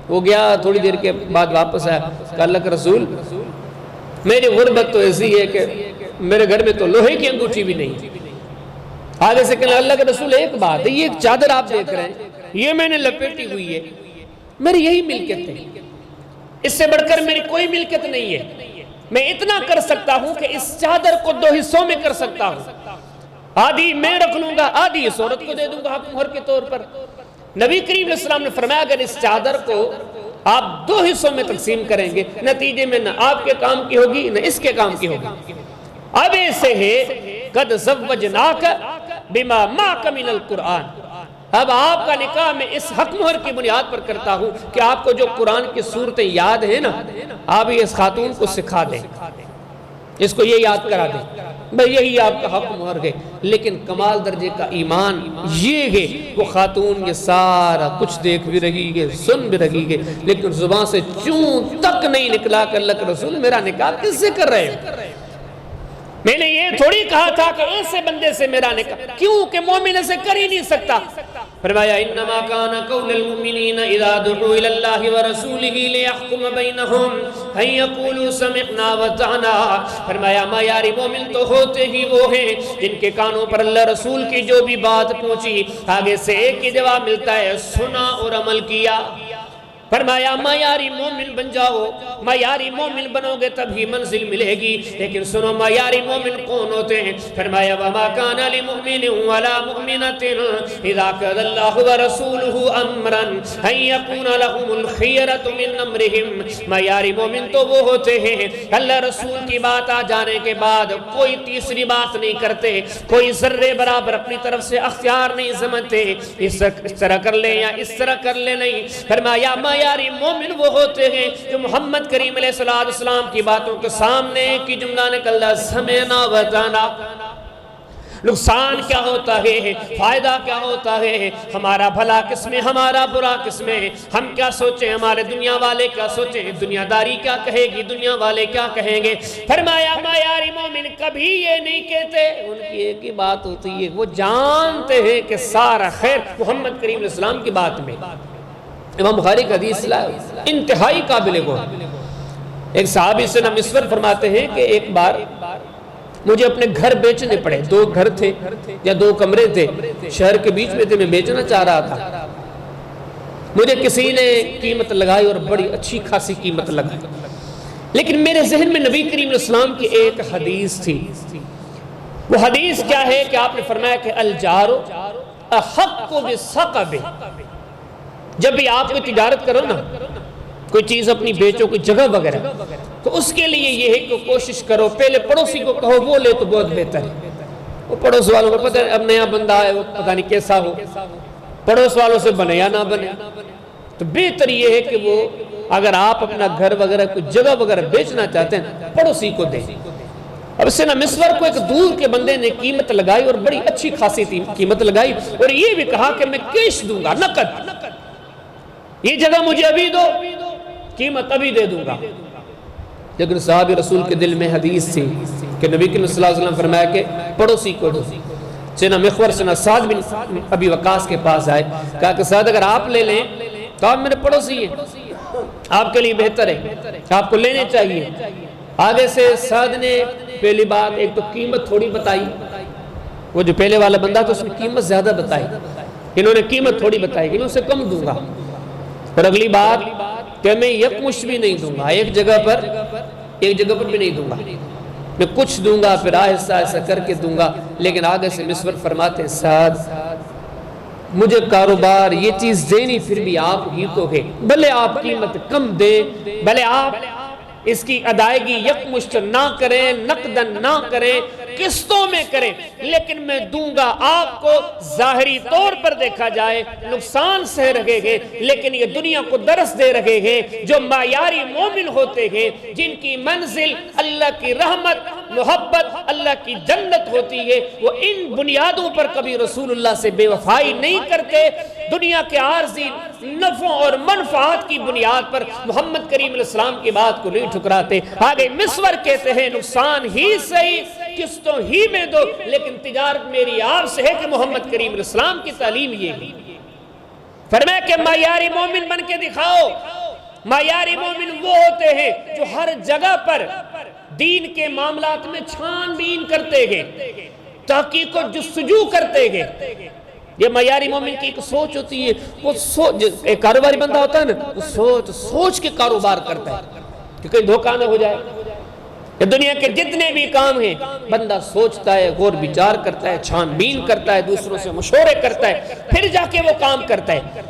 وہ گیا، تھوڑی دیر کے بعد واپس آیا کہ اللہ کے رسول میری غربت تو ایسی ہے کہ میرے گھر میں تو لوہے کی انگوٹھی بھی نہیں۔ آگے سے کہنا اللہ کے رسول ایک بات ہے، یہ ایک چادر آپ دیکھ رہے ہیں یہ میں نے لپیٹی ہوئی ہے، میری یہی ملکت ہے، اس سے بڑھ کر میری کوئی ملکت نہیں ہے۔ میں اتنا کر سکتا ہوں کہ اس چادر کو 2 حصوں میں کر سکتا ہوں، آدھی میں رکھ لوں گا، آدھی اس عورت کو دے دوں گا حق مہر کے طور پر۔ نبی کریم علیہ السلام نے فرمایا اگر اس چادر کو آپ 2 حصوں میں تقسیم کریں گے، نتیجے میں نہ آپ کے کام کی ہوگی نہ اس کے کام کی ہوگی۔ اب ایسے ہے قد زوجناک بما معک من القرآن، اب آپ کا نکاح میں اس حق مہر کی بنیاد پر کرتا ہوں کہ آپ کو جو قرآن کی صورتیں یاد ہیں نا، آپ اس خاتون کو سکھا دیں، اس کو یہ یاد کرا دیں، بھئی یہی آپ کا حق مہر ہے۔ لیکن کمال درجے کا ایمان یہ ہے وہ خاتون یہ سارا کچھ دیکھ بھی رہی ہے، سن بھی رہی ہے، لیکن زبان سے چون تک نہیں نکلا کہ اللہ کے رسول میرا نکاح کس سے کر رہے ہیں؟ میں نے یہ تھوڑی کہا تھا کہ ایسے بندے سے میرا نکاح، کیوں کہ مومن سے کر ہی نہیں سکتا۔ فرمایا انما کان قول المؤمنین اذا دعوا الی اللہ ورسولہ لیحکم بینہم ان یقولوا سمعنا واطعنا۔ فرمایا معیاری مومن تو ہوتے ہی وہ ہیں جن کے کانوں پر اللہ رسول کی جو بھی بات پہنچی آگے سے ایک ہی جواب ملتا ہے، سنا اور عمل کیا۔ فرمایا معیاری مومن بن جاؤ، معیاری مومن بنو گے تبھی منزل ملے گی۔ لیکن سنو معیاری مومن کون ہوتے ہیں؟ فرمایا وما کان لمؤمن ولا مؤمنۃ اذا قضى اللہ ورسولہ امرا ان یکون لهم الخیرۃ من امرہم۔ معیاری مومن تو وہ ہوتے ہیں اللہ رسول کی بات آ جانے کے بعد کوئی تیسری بات نہیں کرتے، کوئی ذرے برابر اپنی طرف سے اختیار نہیں سمجھتے، اس طرح کر لیں یا اس طرح کر لیں نہیں۔ فرمایا معیاری مومن وہ ہوتے ہیں جو محمد کریم علیہ السلام کی باتوں کے سامنے کی جملہ نکلنا سمعنا وطعنا۔ نقصان کیا ہوتا ہے، فائدہ کیا ہوتا ہے، ہمارا بھلا کس میں، ہمارا برا کس میں، ہم کیا سوچیں، ہمارے دنیا والے کیا سوچیں، دنیا داری کیا کہے گی، دنیا والے کیا کہیں گے۔ فرمایا معیاری مومن کبھی یہ نہیں کہتے، ان کی ایک ہی بات ہوتی ہے، وہ جانتے ہیں کہ سارا خیر محمد کریم علیہ السلام کی بات میں۔ امام بخاری کا حدیث انتہائی قابل غور۔ ایک صحابی سے مسور فرماتے ہیں کہ ایک بار مجھے اپنے گھر بیچنے پڑے، 2 گھر تھے یا 2 کمرے تھے، شہر کے بیچ میں تھے، میں بیچنا چاہ رہا تھا، مجھے کسی نے قیمت لگائی اور بڑی اچھی خاصی قیمت لگائی، لیکن میرے ذہن میں نبی کریم علیہ السلام کی ایک حدیث تھی۔ وہ حدیث کیا ہے کہ آپ نے فرمایا کہ الجار احق بالثقب، جب بھی آپ کو تجارت کرو نا کوئی چیز اپنی بیچو، کوئی جگہ وغیرہ، تو اس کے لیے یہ ہے کہ کوشش کرو پہلے پڑوسی کو کہو وہ لے تو بہت بہتر ہے۔ وہ پڑوس والوں کو پتہ ہے اب نیا بندہ ہے، وہ پتہ نہیں کیسا ہو، پڑوس والوں سے بنے یا نہ بنے، تو بہتر یہ ہے کہ وہ اگر آپ اپنا گھر وغیرہ کوئی جگہ وغیرہ بیچنا چاہتے ہیں پڑوسی کو دیں۔ اب سیدنا مسور کو ایک دور کے بندے نے قیمت لگائی اور بڑی اچھی خاصی قیمت لگائی، اور یہ بھی کہا کہ میں کیش دوں گا، نقد، یہ جگہ مجھے ابھی دو، قیمت ابھی دے دوں گا۔ لیکن صحابی رسول کے دل میں حدیث تھی کہ نبی کریم صلی اللہ علیہ وسلم فرمایا کہ پڑوسی کو دو۔ سیدنا مخور سیدنا سعد بن ابی وقاص کے پاس آئے، کہا کہ سعد اگر آپ لے لیں تو آپ میرے پڑوسی ہیں، آپ کے لیے بہتر ہے، آپ کو لینے چاہیے۔ آگے سے سعد نے پہلی بات ایک تو قیمت تھوڑی بتائی، وہ جو پہلے والا بندہ تو اس نے قیمت زیادہ بتائی، انہوں نے قیمت تھوڑی بتائی کہ میں اسے کم دوں گا، اور اگلی بات کہ میں یکمشت بھی نہیں دوں گا، ایک جگہ پر بھی نہیں دوں گا، میں کچھ دوں گا پھر آہستہ آہستہ کر کے دوں گا۔ لیکن آگے سے مسور فرماتے ہیں سعد مجھے کاروبار یہ چیز دینی پھر بھی آپ ہی کو ہے، بھلے آپ قیمت کم دیں، بھلے آپ اس کی ادائیگی یکمشت نہ کریں، نقدن نہ کریں، قسطوں میں کریں، لیکن میں دوں گا۔ آپ کو ظاہری طور پر دیکھا جائے نقصان سہ رہے ہیں، لیکن یہ دنیا کو درس دے رہے ہیں۔ جو معیاری مومن ہوتے ہیں، جن کی منزل اللہ کی رحمت، محبت، اللہ کی جنت ہوتی ہے، وہ ان بنیادوں پر کبھی رسول اللہ سے بے وفائی نہیں کرتے، دنیا کے عارضی نفع اور منفعات کی بنیاد پر محمد کریم علیہ السلام کی بات کو نہیں ٹھکراتے۔ آگے مسور کہتے ہیں نقصان ہی صحیح، قسطوں ہی میں دو، لیکن تجارت میری آپ سے ہے کہ محمد کریم علیہ السلام کی تعلیم یہ ہے۔ فرمایا کہ معیاری مومن بن کے دکھاؤ۔ معیاری مومن وہ ہوتے ہیں جو ہر جگہ پر دین کے معاملات میں چھان بین کرتے ہیں، تحقیق و جستجو کرتے ہیں۔ یہ معیاری مومن کی ایک سوچ ہوتی ہے، وہ ایک کاروباری بندہ ہوتا ہے نا، وہ سوچ کے کاروبار کرتا ہے کہ کہیں دھوکہ نہ ہو جائے۔ یہ دنیا کے جتنے بھی کام ہیں بندہ سوچتا ہے، غور بچار کرتا ہے، چھان بین کرتا ہے، دوسروں سے مشورے کرتا ہے، پھر جا کے وہ کام کرتا ہے۔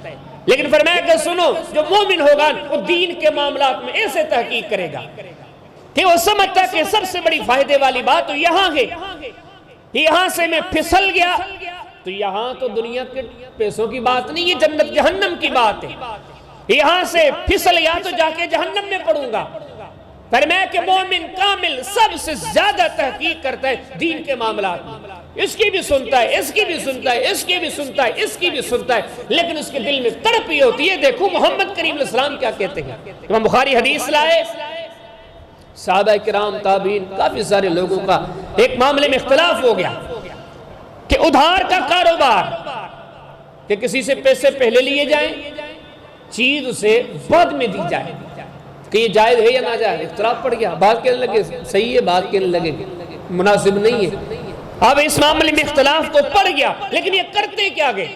لیکن فرمایا کہ سنو، جو مومن ہوگا وہ دین کے معاملات میں ایسے تحقیق کرے گا کہ وہ سمجھتا ہے کہ سب سے بڑی فائدے والی بات تو یہاں ہے، یہاں سے میں پھسل گیا تو یہاں تو دنیا کے پیسوں کی بات نہیں، یہ جنت جہنم کی بات ہے، یہاں سے پھسل گیا تو جا کے جہنم میں پڑوں گا۔ فرمایا کہ مومن کامل سب سے زیادہ تحقیق کرتا ہے دین کے معاملات میں، اس کی بھی سنتا ہے، اس کی بھی سنتا ہے، اس کی بھی سنتا ہے، اس کی بھی سنتا ہے، لیکن اس کے دل میں تڑپ یہ ہوتی ہے دیکھو محمد کریم علیہ السلام کیا کہتے ہیں۔ امام بخاری حدیث لائے، صحابہ کرام تابعین کافی سارے لوگوں کا ایک معاملے میں اختلاف ہو گیا کہ ادھار کا کاروبار، کہ کسی سے پیسے پہلے لیے جائیں، چیز اسے بعد میں دی جائے، کہ یہ جائز ہے یا ناجائز، اختلاف پڑ گیا۔ بات کہنے لگے صحیح ہے، بات کہنے لگے مناسب نہیں ہے۔ اب اس معاملے میں اختلاف تو پڑ گیا، لیکن یہ کرتے کیا گئے؟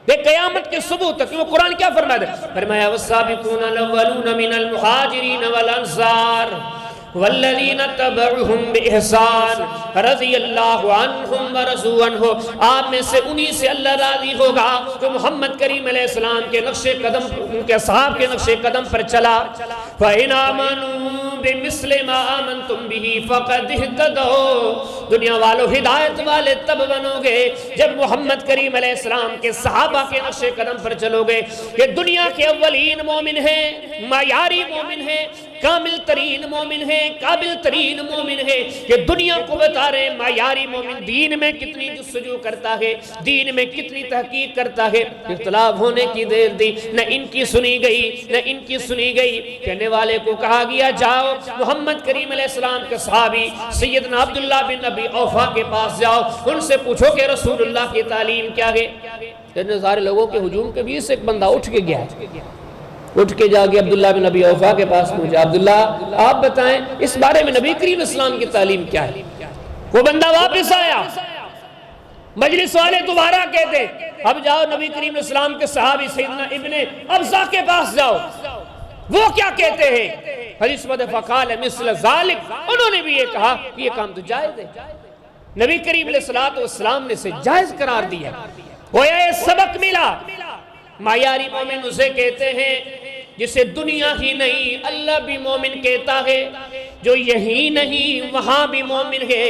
دیکھ قیامت کے صبح تک وہ قرآن کیا فرمایا؟ فرمایا والسابقون الاولون من المہاجرین والانصار والذین تبعوہم بإحسان رضی اللہ عنہم ورضوا عنہ۔ آپ میں سے انہی سے اللہ راضی ہوگا جو محمد کریم علیہ السلام کے نقش قدم، ان کے صحاب کے نقش قدم پر چلا۔ فَإِنْ آمَنُوا بِمِثْلِ مَا آمَنْتُمْ بِهِ فَقَدْ اهْتَدَوْا۔ دنیا والو ہدایت والے تب بنو گے جب محمد کریم علیہ السلام کے صحابہ کے نقش قدم پر چلو گے۔ یہ دنیا کے اولین مومن ہیں، معیاری مومن ہیں، کامل ترین مومن ہے، قابل ترین مومن ہے، کہ دنیا کو بتا رہے ہیں معیاری مومن دین میں کتنی جستجو کرتا ہے، دین میں کتنی تحقیق کرتا ہے۔ اختلاف ہونے کی دیر دی، نہ ان کی سنی گئی نہ ان کی سنی گئی۔ کہنے والے کو کہا گیا جاؤ محمد کریم علیہ السلام کے صحابی سیدنا عبداللہ بن ابی اوفا کے پاس جاؤ، ان سے پوچھو کہ رسول اللہ کی تعلیم کیا ہے۔ اتنے سارے لوگوں کے ہجوم کے بیچ سے ایک بندہ اٹھ کے گیا، اٹھ کے جا کے عبداللہ بن ابی اوفا کے پاس پہنچا، عبداللہ آپ بتائیں اس بارے میں نبی کریم اسلام کی تعلیم کیا ہے؟ وہ بندہ واپس آیا، مجلس والے دوبارہ کہتے اب جاؤ نبی کریم اسلام کے صحابی سیدنا ابن ابزہ کے پاس جاؤ، وہ کیا کہتے ہیں؟ حدیث میں فقال مثل ذالک، انہوں نے بھی یہ کہا کہ یہ کام تو جائز ہے۔ نبی کریم علیہ السلام نے اسے جائز قرار دیا، گویا یہ سبق ملا۔ معیاری مومن اسے کہتے ہیں جسے دنیا ہی نہیں اللہ بھی مومن کہتا ہے، جو یہی نہیں وہاں بھی مومن ہے،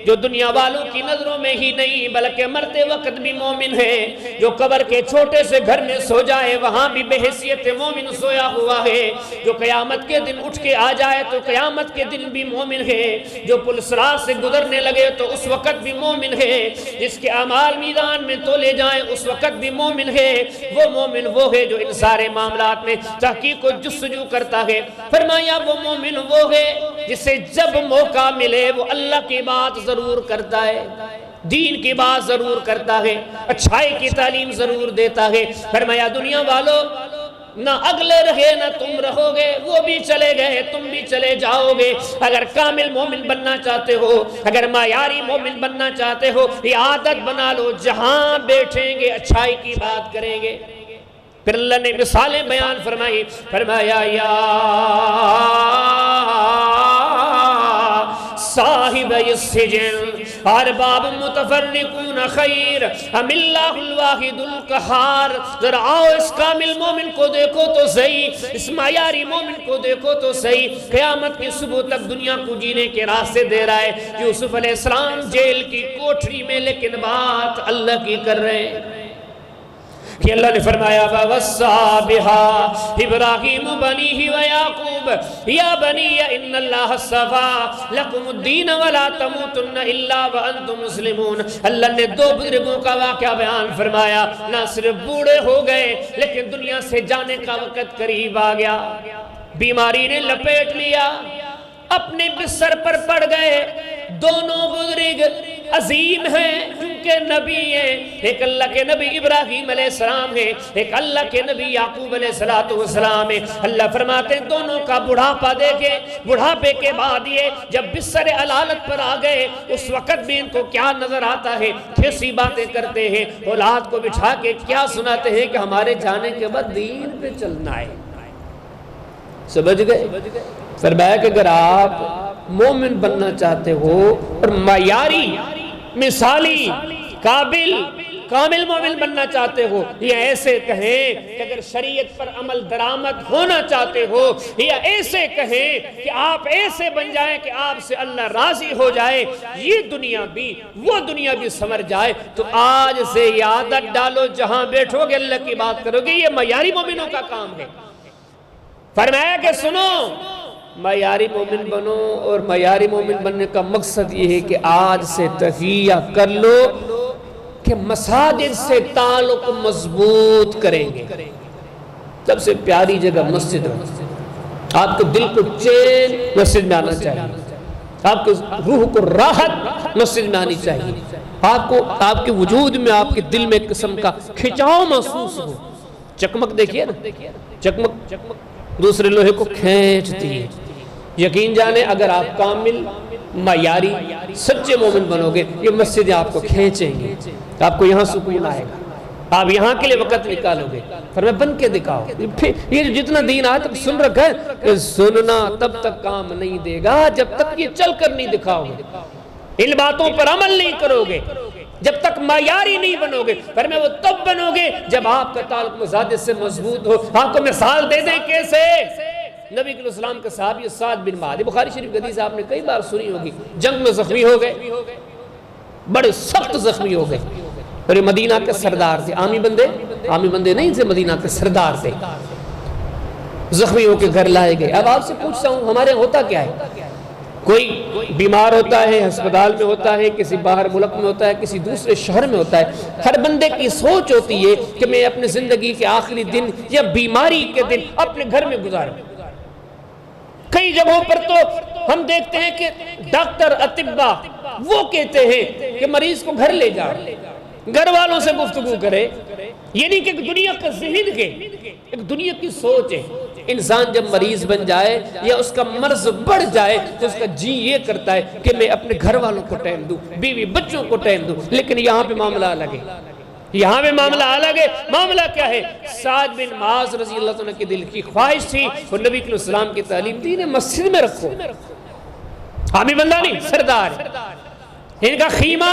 جو دنیا والوں کی نظروں میں ہی نہیں بلکہ مرتے وقت بھی مومن ہے، جو قبر کے چھوٹے سے گھر میں سو جائے وہاں بھی بحیثیت مومن سویا ہوا ہے، جو قیامت کے دن اٹھ کے آ جائے تو قیامت کے دن بھی مومن ہے، جو پل صراط سے گزرنے لگے تو اس وقت بھی مومن ہے، جس کے اعمال میدان میں تولے جائیں اس وقت بھی مومن ہے۔ وہ مومن وہ ہے جو ان سارے معاملات میں تحقیق و جستجو کرتا ہے۔ فرمایا وہ مومن وہ ہے جسے جب موقع ملے وہ اللہ کی بات ضرور کرتا ہے، دین کی بات ضرور کرتا ہے، اچھائی کی تعلیم ضرور دیتا ہے۔ فرمایا دنیا والوں نہ اگلے رہے نہ تم رہو گے، وہ بھی چلے گئے تم بھی چلے جاؤ گے۔ اگر کامل مومن بننا چاہتے ہو، اگر معیاری مومن بننا چاہتے ہو، یہ عادت بنا لو، جہاں بیٹھیں گے اچھائی کی بات کریں گے۔ پھر اللہ نے مثالیں بیان فرمائی، فرمایا یا صاحب السجن ارباب متفرقون خیر ام اللہ الواحد القہار۔ ذرا آؤ اس کامل مومن کو دیکھو تو صحیح، اس معیاری مومن کو دیکھو تو صحیح، قیامت کی صبح تک دنیا کو جینے کے راستے دے رہا ہے۔ یوسف علیہ السلام جیل کی کوٹری میں لیکن بات اللہ کی کر رہے ہیں کہ اللہ نے فرمایا وَوَصَّى بِهَا إِبْرَاهِيمُ بَنِيهِ وَيَعْقُوبَ يَا بَنِيَّ إِنَّ اللَّهَ اصْطَفَىٰ لَكُمُ الدِّينَ وَلَا تَمُوتُنَّ إِلَّا وَأَنْتُمْ مُسْلِمُونَ۔ اللہ نے دو بزرگوں کا واقعہ بیان فرمایا، نہ صرف بوڑھے ہو گئے لیکن دنیا سے جانے کا وقت قریب آ گیا، بیماری نے لپیٹ لیا، اپنے بستر پر پڑ گئے۔ دونوں بزرگ عظیم ہیں، ان کے نبی ہیں، ایک اللہ کے نبی ابراہیم علیہ السلام ہے، ایک اللہ کے نبی یعقوب علیہ السلام ہے۔ اللہ فرماتے ہیں دونوں کا بڑھاپا دیکھے، بڑھاپے کے بعد یہ جب بستر علالت پر آ گئے اس وقت بھی ان کو کیا نظر آتا ہے، کیسی باتیں کرتے ہیں، اولاد کو بٹھا کے کیا سناتے ہیں کہ ہمارے جانے کے بعد دین پہ چلنا ہے۔ سمجھ گئے؟ فرمایا کہ اگر آپ مومن بننا چاہتے ہو اور معیاری مثالی قابل کامل مومن بننا چاہتے ہو، یا ایسے کہیں کہ اگر شریعت پر عمل درآمد ہونا چاہتے ہو، یا ایسے کہیں کہ آپ ایسے بن جائیں کہ آپ سے اللہ راضی ہو جائے، یہ دنیا بھی وہ دنیا بھی سمر جائے، تو آج سے یہ عادت ڈالو، جہاں بیٹھو گے اللہ کی بات کرو گے۔ یہ معیاری مومنوں کا کام ہے۔ فرمایا کہ سنو، معیاری مومن بنو، اور معیاری مومن بننے کا مقصد یہ ہے کہ آج سے تہیہ کر لو کہ مساجد سے تعلق مضبوط کریں گے۔ سب سے پیاری جگہ مسجد ہے، آپ کے دل کو چین مسجد میں آنا چاہیے، آپ کے روح کو راحت مسجد میں آنی چاہیے، آپ کے وجود میں آپ کے دل میں ایک قسم کا کھچاؤ محسوس ہو۔ چکمک دیکھیے نا، چکمک دوسرے لوہے کو کھینچتی ہے۔ یقین جانے اگر آپ کامل معیاری سچے مومن بنو گے، یہ مسجدیں آپ کو کھینچیں گے، آپ کو یہاں سکون آئے گا، آپ یہاں کے لیے وقت نکالو گے۔ فرمایا بن کے دکھاؤ۔ یہ جو جتنا دین آج تک سن رکھا ہے، کہ سننا تب تک کام نہیں دے گا جب تک یہ چل کر نہیں دکھاؤ گے، ان باتوں پر عمل نہیں کرو گے، جب تک معیاری نہیں بنو گے۔ فرمایا وہ تب بنو گے جب آپ کا تعلق مساجد سے مضبوط ہو۔ آپ کو مثال دے دیں کیسے؟ نبی علیہ السلام کے صحابی سعد بن معاذ، بخاری شریف کی حدیث آپ نے کئی بار سنی ہوگی، جنگ میں زخمی ہو گئے، بڑے سخت زخمی ہو گئے، اور یہ مدینہ کے سردار تھے، عامی بندے نہیں تھے، مدینہ کے سردار تھے، زخمی ہو کے گھر لائے گئے۔ اب آپ سے پوچھتا ہوں ہمارے ہوتا کیا ہے؟ کوئی بیمار ہوتا ہے، ہسپتال میں ہوتا ہے، کسی باہر ملک میں ہوتا ہے، کسی دوسرے شہر میں ہوتا ہے، ہر بندے کی سوچ ہوتی ہے کہ میں اپنے زندگی کے آخری دن یا بیماری کے دن اپنے گھر میں گزاروں۔ کئی جگہوں پر تو ہم دیکھتے ہیں کہ ڈاکٹر اطباء وہ کہتے ہیں کہ مریض کو گھر لے جاؤ، گھر والوں سے گفتگو کرے، یعنی کہ ایک دنیا کا ذہن ہے، ایک دنیا کی سوچ ہے۔ انسان جب مریض بن جائے یا اس کا مرض بڑھ جائے تو اس کا جی یہ کرتا ہے کہ میں اپنے گھر والوں کو ٹائم دوں، بیوی بچوں کو ٹائم دوں، لیکن یہاں پہ معاملہ الگ ہے، یہاں پہ معاملہ الگ ہے۔ معاملہ کیا ہے؟ سعد بن معاذ رضی اللہ عنہ کے دل کی خواہش تھی اور نبی علیہ السلام کی تعلیم دی نے مسجد میں رکھو، عامی بندہ نہیں، سردار ہے۔ ان کا خیمہ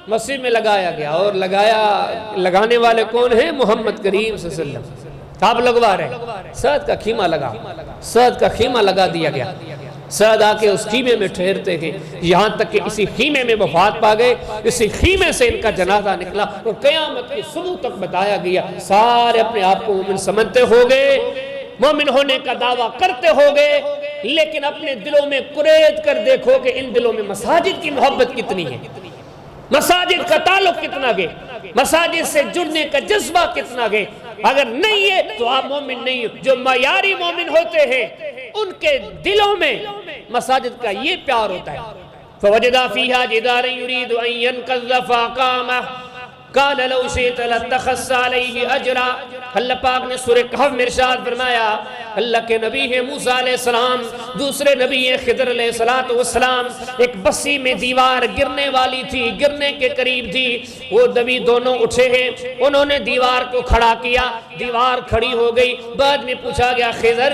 مسجد میں لگایا گیا، اور لگانے والے کون ہیں؟ محمد کریم صلی اللہ علیہ وسلم۔ آپ لگوا رہے، سعد کا خیمہ لگا، سعد کا خیمہ لگا دیا گیا، سعد آ کے اس خیمے میں ٹھہرتے گئے، یہاں تک کہ اسی خیمے میں وفات پا گئے، اسی خیمے سے ان کا جنازہ نکلا اور قیامت کی صبح تک بتایا گیا۔ سارے اپنے آپ کو مومن سمجھتے ہو گئے، مومن ہونے کا دعویٰ کرتے ہو گئے، لیکن اپنے دلوں میں قرید کر دیکھو کہ ان دلوں میں مساجد کی محبت کتنی ہے، مساجد کا تعلق کتنا گئے، مساجد سے جڑنے کا جذبہ کتنا گئے۔ اگر نہیں ہے تو آپ مومن نہیں ہو۔ جو معیاری مومن ہوتے ہیں ان کے دلوں میں مساجد کا یہ پیار ہوتا ہے۔ فَوَجَدَ فِيهَا جِدَارًا يُرِيدُ أَن يَنْقَضَّ فَأَقَامَهُ قَالَ لَوْ شِئْتَ لَاتَّخَذْتَ عَلَيْهِ أَجْرًا۔ اللہ پاک نے سورہ کہف میں ارشاد فرمایا، اللہ کے نبی ہیں موسیٰ علیہ السلام، دوسرے نبی ہیں خضر علیہ السلام، ایک بسی میں دیوار گرنے والی تھی، گرنے کے قریب تھی، وہ نبی دونوں اٹھے ہیں، انہوں نے دیوار کو کھڑا کیا، دیوار کھڑی ہو گئی۔ بعد میں پوچھا گیا خضر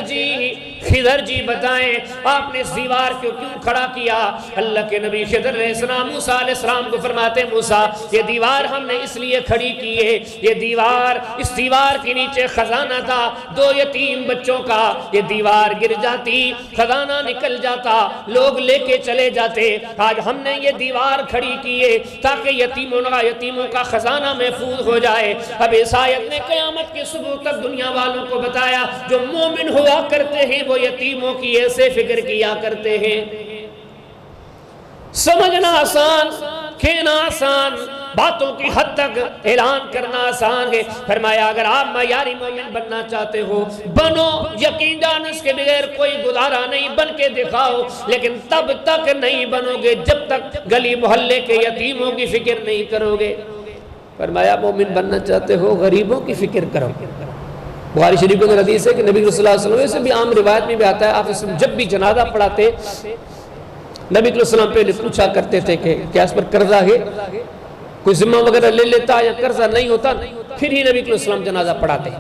جی بتائیں آپ نے اس دیوار کو کیوں کھڑا کیا؟ اللہ کے نبی خضر علیہ السلام موسیٰ علیہ السلام کو فرماتے ہیں، موسیٰ یہ دیوار ہم نے اس لیے کھڑی کی ہے، یہ دیوار، اس دیوار کے نیچے خزانہ تھا 2 یتیم بچوں کا، یہ دیوار گر جاتی خزانہ نکل جاتا، لوگ لے کے چلے جاتے، آج ہم نے یہ دیوار کھڑی کی ہے تاکہ یتیموں کا خزانہ محفوظ ہو جائے۔ اب اس آیت نے قیامت کے صبح تک دنیا والوں کو بتایا جو مومن ہوا کرتے ہیں وہ یتیموں کی ایسے فکر کیا کرتے ہیں۔ سمجھنا آسان، کہنا آسان، باتوں کی حد تک اعلان کرنا آسان ہے۔ فرمایا اگر آپ معیاری مومن بننا چاہتے ہو بنو، یقین جان اس کے بغیر کوئی گزارا نہیں، بن کے دکھاؤ، لیکن تب تک نہیں بنو گے جب تک گلی محلے کے یتیموں کی فکر نہیں کرو گے۔ فرمایا مومن بننا چاہتے ہو غریبوں کی فکر کرو۔ بخاری شریف کے حدیث ہے کہ نبی صلی اللہ علیہ وسلم سے بھی عام روایت میں بھی آتا ہے، آپ جب بھی جنازہ پڑھاتے نبی صلی اللہ علیہ وسلم پہلے پوچھا کرتے تھے کہ کیا اس پر قرضہ ہے، کوئی ذمہ وغیرہ لے لیتا یا قرضہ نہیں ہوتا، پھر ہی نبی صلی اللہ علیہ وسلم جنازہ پڑھاتے۔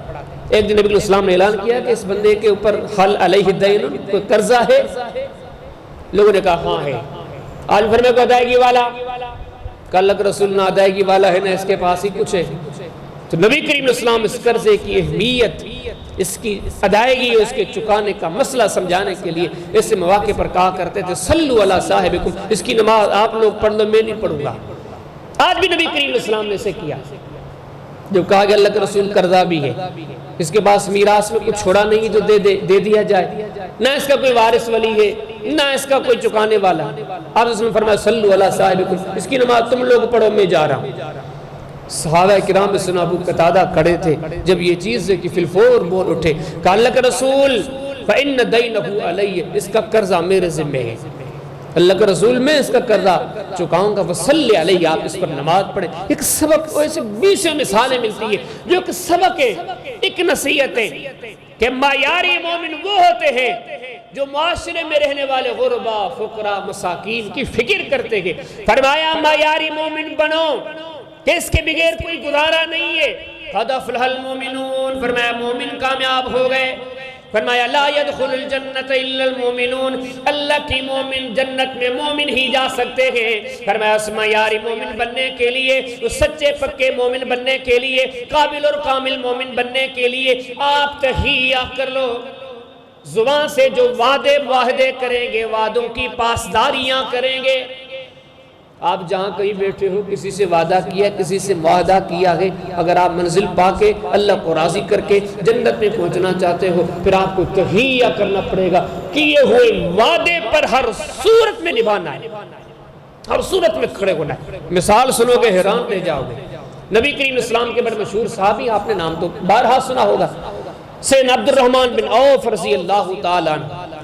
ایک دن نبی صلی اللہ علیہ وسلم نے اعلان کیا کہ اس بندے کے اوپر حل علیہ دین، کوئی قرضہ ہے؟ لوگوں نے کہا ہاں ہے۔ آج بھر میں کوئی ادائیگی والا؟ کہ اللہ کے رسول نہ ادائیگی والا ہے نہ اس کے پاس ہی کچھ ہے۔ تو نبی کریم علیہ السلام اس قرضے کی اہمیت، اس کی ادائیگی، اس کے چکانے کا مسئلہ سمجھانے کے لیے اس مواقع پر کہا کرتے تھے صلو علی صاحبکم، اس کی نماز آپ لوگ پڑھ لو، میں نہیں پڑھوں گا۔ آج بھی نبی کریم علیہ السلام نے اسے کیا، جب کہا کہ اللہ کے رسول قرضہ بھی ہے، اس کے پاس میراث میں کچھ چھوڑا نہیں جو دے دیا جائے، نہ اس کا کوئی وارث ولی ہے نہ اس کا کوئی چکانے والا۔ آپ نے فرمایا صلو علی صاحبکم، اس کی نماز تم لوگ پڑھو، میں جا رہا ہوں۔ صحابہ کرام میں سے ابو قتادہ کھڑے تھے، جب یہ چیز ہے کہ فی الفور بول اٹھے، کہا اللہ کے رسول فإن دینہ علی، اس کا قرضہ میرے ذمہ ہے، اللہ کے رسول میں اس کا قرضہ چکاؤں گا، فصلی علیہ، آپ اس پر نماز پڑھیں۔ ایک سبق، ایسے 20 مثالیں ملتی ہیں جو ایک سبق ہے، ایک نصیحت ہے کہ معیاری مومن وہ ہوتے ہیں جو معاشرے میں رہنے والے غربا، فقراء، مساکین کی فکر کرتے ہیں۔ فرمایا معیاری مومن بنو کہ اس کے بغیر کوئی گزارا نہیں ہے۔ قد افلح المومنون، فرمایا مومن کامیاب ہو گئے۔ فرمایا لا يدخل الجنت الا المومنون، اللہ کی مومن جنت میں مومن ہی جا سکتے ہیں۔ فرمایا اس معیاری مومن بننے کے لیے، اس سچے پکے مومن بننے کے لیے، قابل اور کامل مومن بننے کے لیے آپ تہیہ کر لو۔ زبان سے جو وعدے معاہدے کریں گے، وعدوں کی پاسداریاں کریں گے۔ آپ جہاں کہیں بیٹھے ہو، کسی سے وعدہ کیا، کسی سے معاہدہ کیا ہے، اگر آپ منزل پا کے اللہ کو راضی کر کے جنت میں پہنچنا چاہتے ہو، پھر آپ کو تہیہ کرنا پڑے گا، کیے ہوئے وعدے پر ہر صورت میں نبھانا ہے، ہر صورت میں کھڑے ہونا ہے۔ مثال سنو گے حیران رہ جاؤ گے۔ نبی کریم اسلام کے بڑے مشہور صحابی، آپ نے نام تو بارہا سنا ہوگا، سیدنا عبد الرحمن بن عوف رضی اللہ تعالیٰ عنہ۔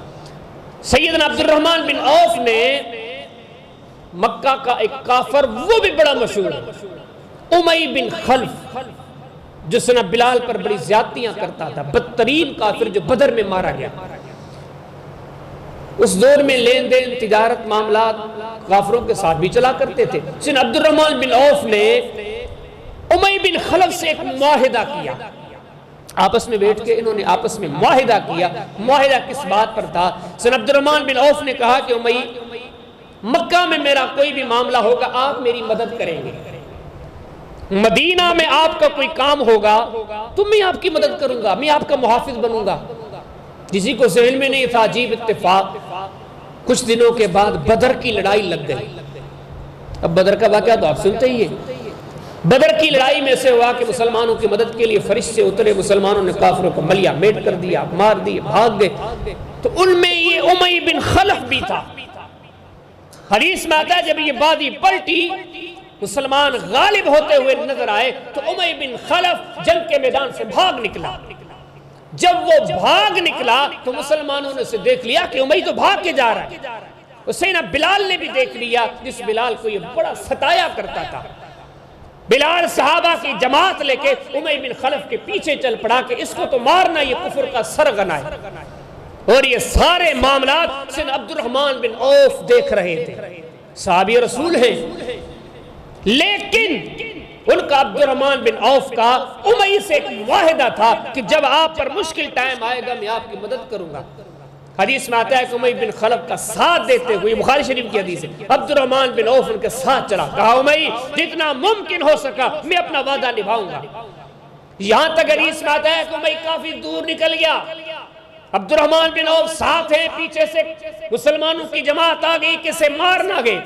سیدنا عبد الرحمن بن عوف نے مکہ کا ایک کافر، وہ بھی بڑا مشہور ہے، امی بن خلف، جس نے بلال پر بڑی زیادتیاں کرتا تھا، بدترین کافر جو بدر میں مارا گیا۔ اس دور میں لین دین، تجارت، معاملات کافروں کے ساتھ بھی چلا کرتے تھے۔ سیدنا عبد الرحمن بن عوف نے امی بن خلف سے ایک معاہدہ کیا، آپس میں بیٹھ کے انہوں نے آپس میں معاہدہ کیا۔ معاہدہ کس بات پر تھا؟ سیدنا عبد الرحمن بن عوف نے کہا کہ امی، مکہ میں میرا کوئی بھی معاملہ ہوگا آپ میری مدد کریں گے، مدینہ میں آپ کا کوئی کام ہوگا تو میں آپ کی مدد کروں گا، میں آپ کا محافظ بنوں گا۔ کسی کو ذہن میں نہیں تھا، عجیب اتفاق، کچھ دنوں کے بعد بدر کی لڑائی لگ گئی۔ اب بدر کا واقعہ تو آپ سنتے ہی ہیں۔ بدر کی لڑائی میں سے ہوا کہ مسلمانوں کی مدد کے لیے فرشتے اترے، مسلمانوں نے کافروں کو ملیا میٹ کر دیا، مار دیے، بھاگ گئے۔ تو ان میں یہ امیہ بن خلف بھی تھا۔ حدیث میں آتا ہے جب یہ وادی پلٹی، مسلمان غالب ہوتے ہوئے نظر آئے تو امیہ بن خلف جنگ کے میدان سے بھاگ نکلا۔ جب وہ بھاگ نکلا تو مسلمانوں نے اسے دیکھ لیا کہ امیہ تو بھاگ کے جا رہا ہے۔ حسین بلال نے بھی دیکھ لیا، جس بلال کو یہ بڑا ستایا کرتا تھا۔ بلال صحابہ کی جماعت لے کے امیہ بن خلف کے پیچھے چل پڑا کہ اس کو تو مارنا، یہ کفر کا سرغنہ ہے۔ اور یہ سارے معاملات سن عبد الرحمن بن عوف دیکھ رہے تھے، صحابی رسول ہیں، لیکن ان کا عبد الرحمن بن عوف کا امیہ سے ایک معاہدہ تھا کہ جب آپ پر مشکل ٹائم آئے گا میں آپ کی مدد کروں گا۔ حدیث میں آتا ہے کہ امیہ بن خلف کا ساتھ دیتے ہوئے، بخاری شریف کی حدیث ہے، عبد الرحمن بن عوف ان کے ساتھ چلا، کہا امیہ جتنا ممکن ہو سکا میں اپنا وعدہ نبھاؤں گا۔ یہاں تک حدیث میں آتا ہے کہ امیہ کافی دور نکل گیا، عبد الرحمن بن عوف ساتھ ہیں، پیچھے سے مسلمانوں کی جماعت آ گئی کہ اسے مارنا گئے۔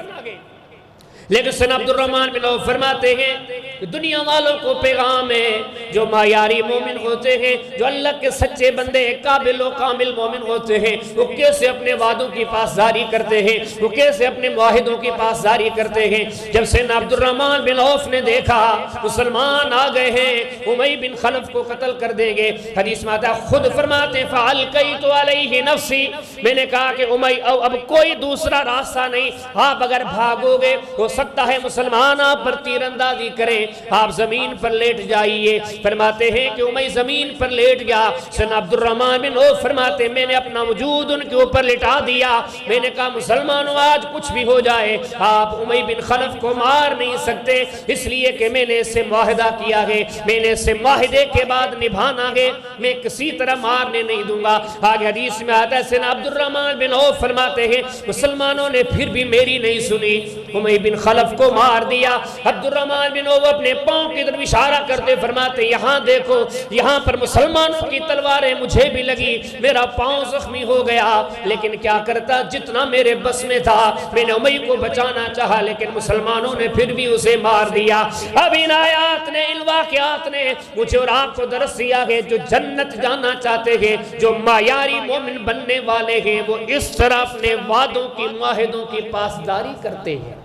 لیکن سن عبد الرحمن بن عوف فرماتے ہیں کہ دنیا والوں کو پیغام ہے، جو معیاری مومن ہوتے ہیں، جو اللہ کے سچے بندے قابل و کامل مومن ہوتے ہیں، وہ کیسے اپنے وعدوں کی پاسداری کرتے ہیں، وہ کیسے اپنے معاہدوں کی پاسداری کرتے ہیں۔ جب سن عبد الرحمن بن عوف نے دیکھا مسلمان آ گئے ہیں، امیہ بن خلف کو قتل کر دیں گے، حدیث میں آتا ہے خود فرماتے ہیں فَعَلْقَيْتُ عَلَيْهِ نَفْسِي، میں نے کہا کہ امیہ اب کوئی دوسرا راستہ نہیں، آپ اگر بھاگو گے ہو سکتا ہے مسلمان آپ پر تیر اندازی کریں، آپ زمین پر لیٹ جائیے۔ فرماتے ہیں کہ امیہ زمین پر لیٹ گیا، سن عبد الرحمن بن عوف فرماتے میں نے اپنا وجود ان کے اوپر لٹا دیا، میں نے کہا مسلمانوں آج کچھ بھی ہو جائے آپ امیہ بن خلف کو مار نہیں سکتے، اس لیے کہ میں نے اس سے معاہدہ کیا ہے، میں نے اس سے معاہدے کے بعد نبھانا ہے، میں کسی طرح مارنے نہیں دوں گا۔ آگے حدیث میں آتا ہے سن عبد الرحمن بن عوف فرماتے ہیں مسلمانوں نے پھر بھی میری نہیں سنی، امیہ بن خلف کو مار دیا۔ عبد الرحمن بن عوف اپنے پاؤں کی طرف اشارہ کرتے فرماتے یہاں دیکھو، یہاں پر مسلمانوں کی تلواریں مجھے بھی لگی، میرا پاؤں زخمی ہو گیا، لیکن کیا کرتا جتنا میرے بس میں تھا، میں نے امیہ کو بچانا چاہا لیکن مسلمانوں نے پھر بھی اسے مار دیا۔ اب ان آیات نے، ان واقعات نے مجھے اور آپ کو درس دیا ہے، جو جنت جانا چاہتے ہیں، جو معیاری مومن بننے والے ہیں، وہ اس طرح اپنے وعدوں کی، معاہدوں کی پاسداری کرتے ہیں۔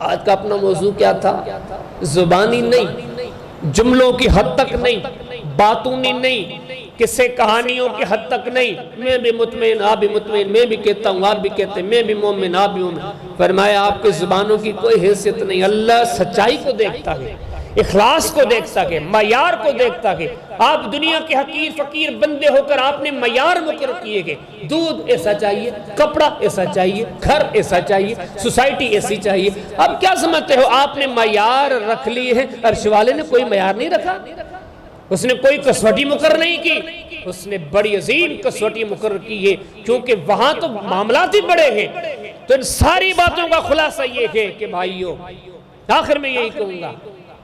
آج کا اپنا موضوع کیا تھا؟ زبانی نہیں، جملوں کی حد تک نہیں، باتونی نہیں، قصے کہانیوں کی حد تک نہیں، میں بھی مطمئن آپ بھی مطمئن، میں بھی کہتا ہوں آپ بھی کہتے ہیں، میں بھی مومن آپ بھی مومن۔ فرمایا آپ کے زبانوں کی کوئی حیثیت نہیں، اللہ سچائی کو دیکھتا ہے، اخلاص کو دیکھتا ہے، معیار کو دیکھتا ہے۔ آپ دنیا کے حقیر فقیر بندے ہو کر آپ نے معیار مقرر کیے گئے، دودھ ایسا چاہیے، کپڑا ایسا چاہیے، گھر ایسا چاہیے، سوسائٹی ایسی چاہیے۔ اب کیا سمجھتے ہو آپ نے معیار رکھ لیے ہیں، عرش والے نے کوئی معیار نہیں رکھا، اس نے کوئی کسوٹی مقرر نہیں کی، اس نے بڑی عظیم کسوٹی مقرر کی ہے، کیونکہ وہاں تو معاملات ہی بڑے ہیں۔ تو ان ساری باتوں کا خلاصہ یہ ہے کہ بھائیو، آخر میں یہی کہوں گا،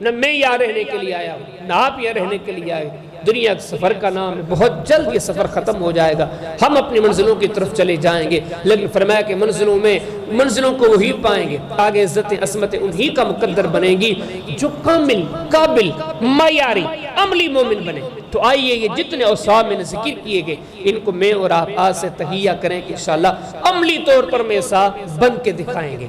نہ میں یہاں رہنے کے لیے آیا ہوں، نہ آپ یہاں رہنے کے لیے آئے، دنیا کے سفر کا نام ہے، بہت جلد یہ سفر ختم ہو جائے گا، ہم اپنی منزلوں کی طرف چلے جائیں گے، لیکن فرمایا کہ منزلوں کو وہی پائیں گے، آگے عزتیں عصمتیں انہی کا مقدر بنے گی جو کامل، قابل، معیاری، عملی مومن بنے۔ تو آئیے یہ جتنے اوصاف میں نے ذکر کیے گئے ان کو میں اور آپ آج سے تہیہ کریں کہ انشاءاللہ عملی طور پر میں ایسا بن کے دکھائیں گے۔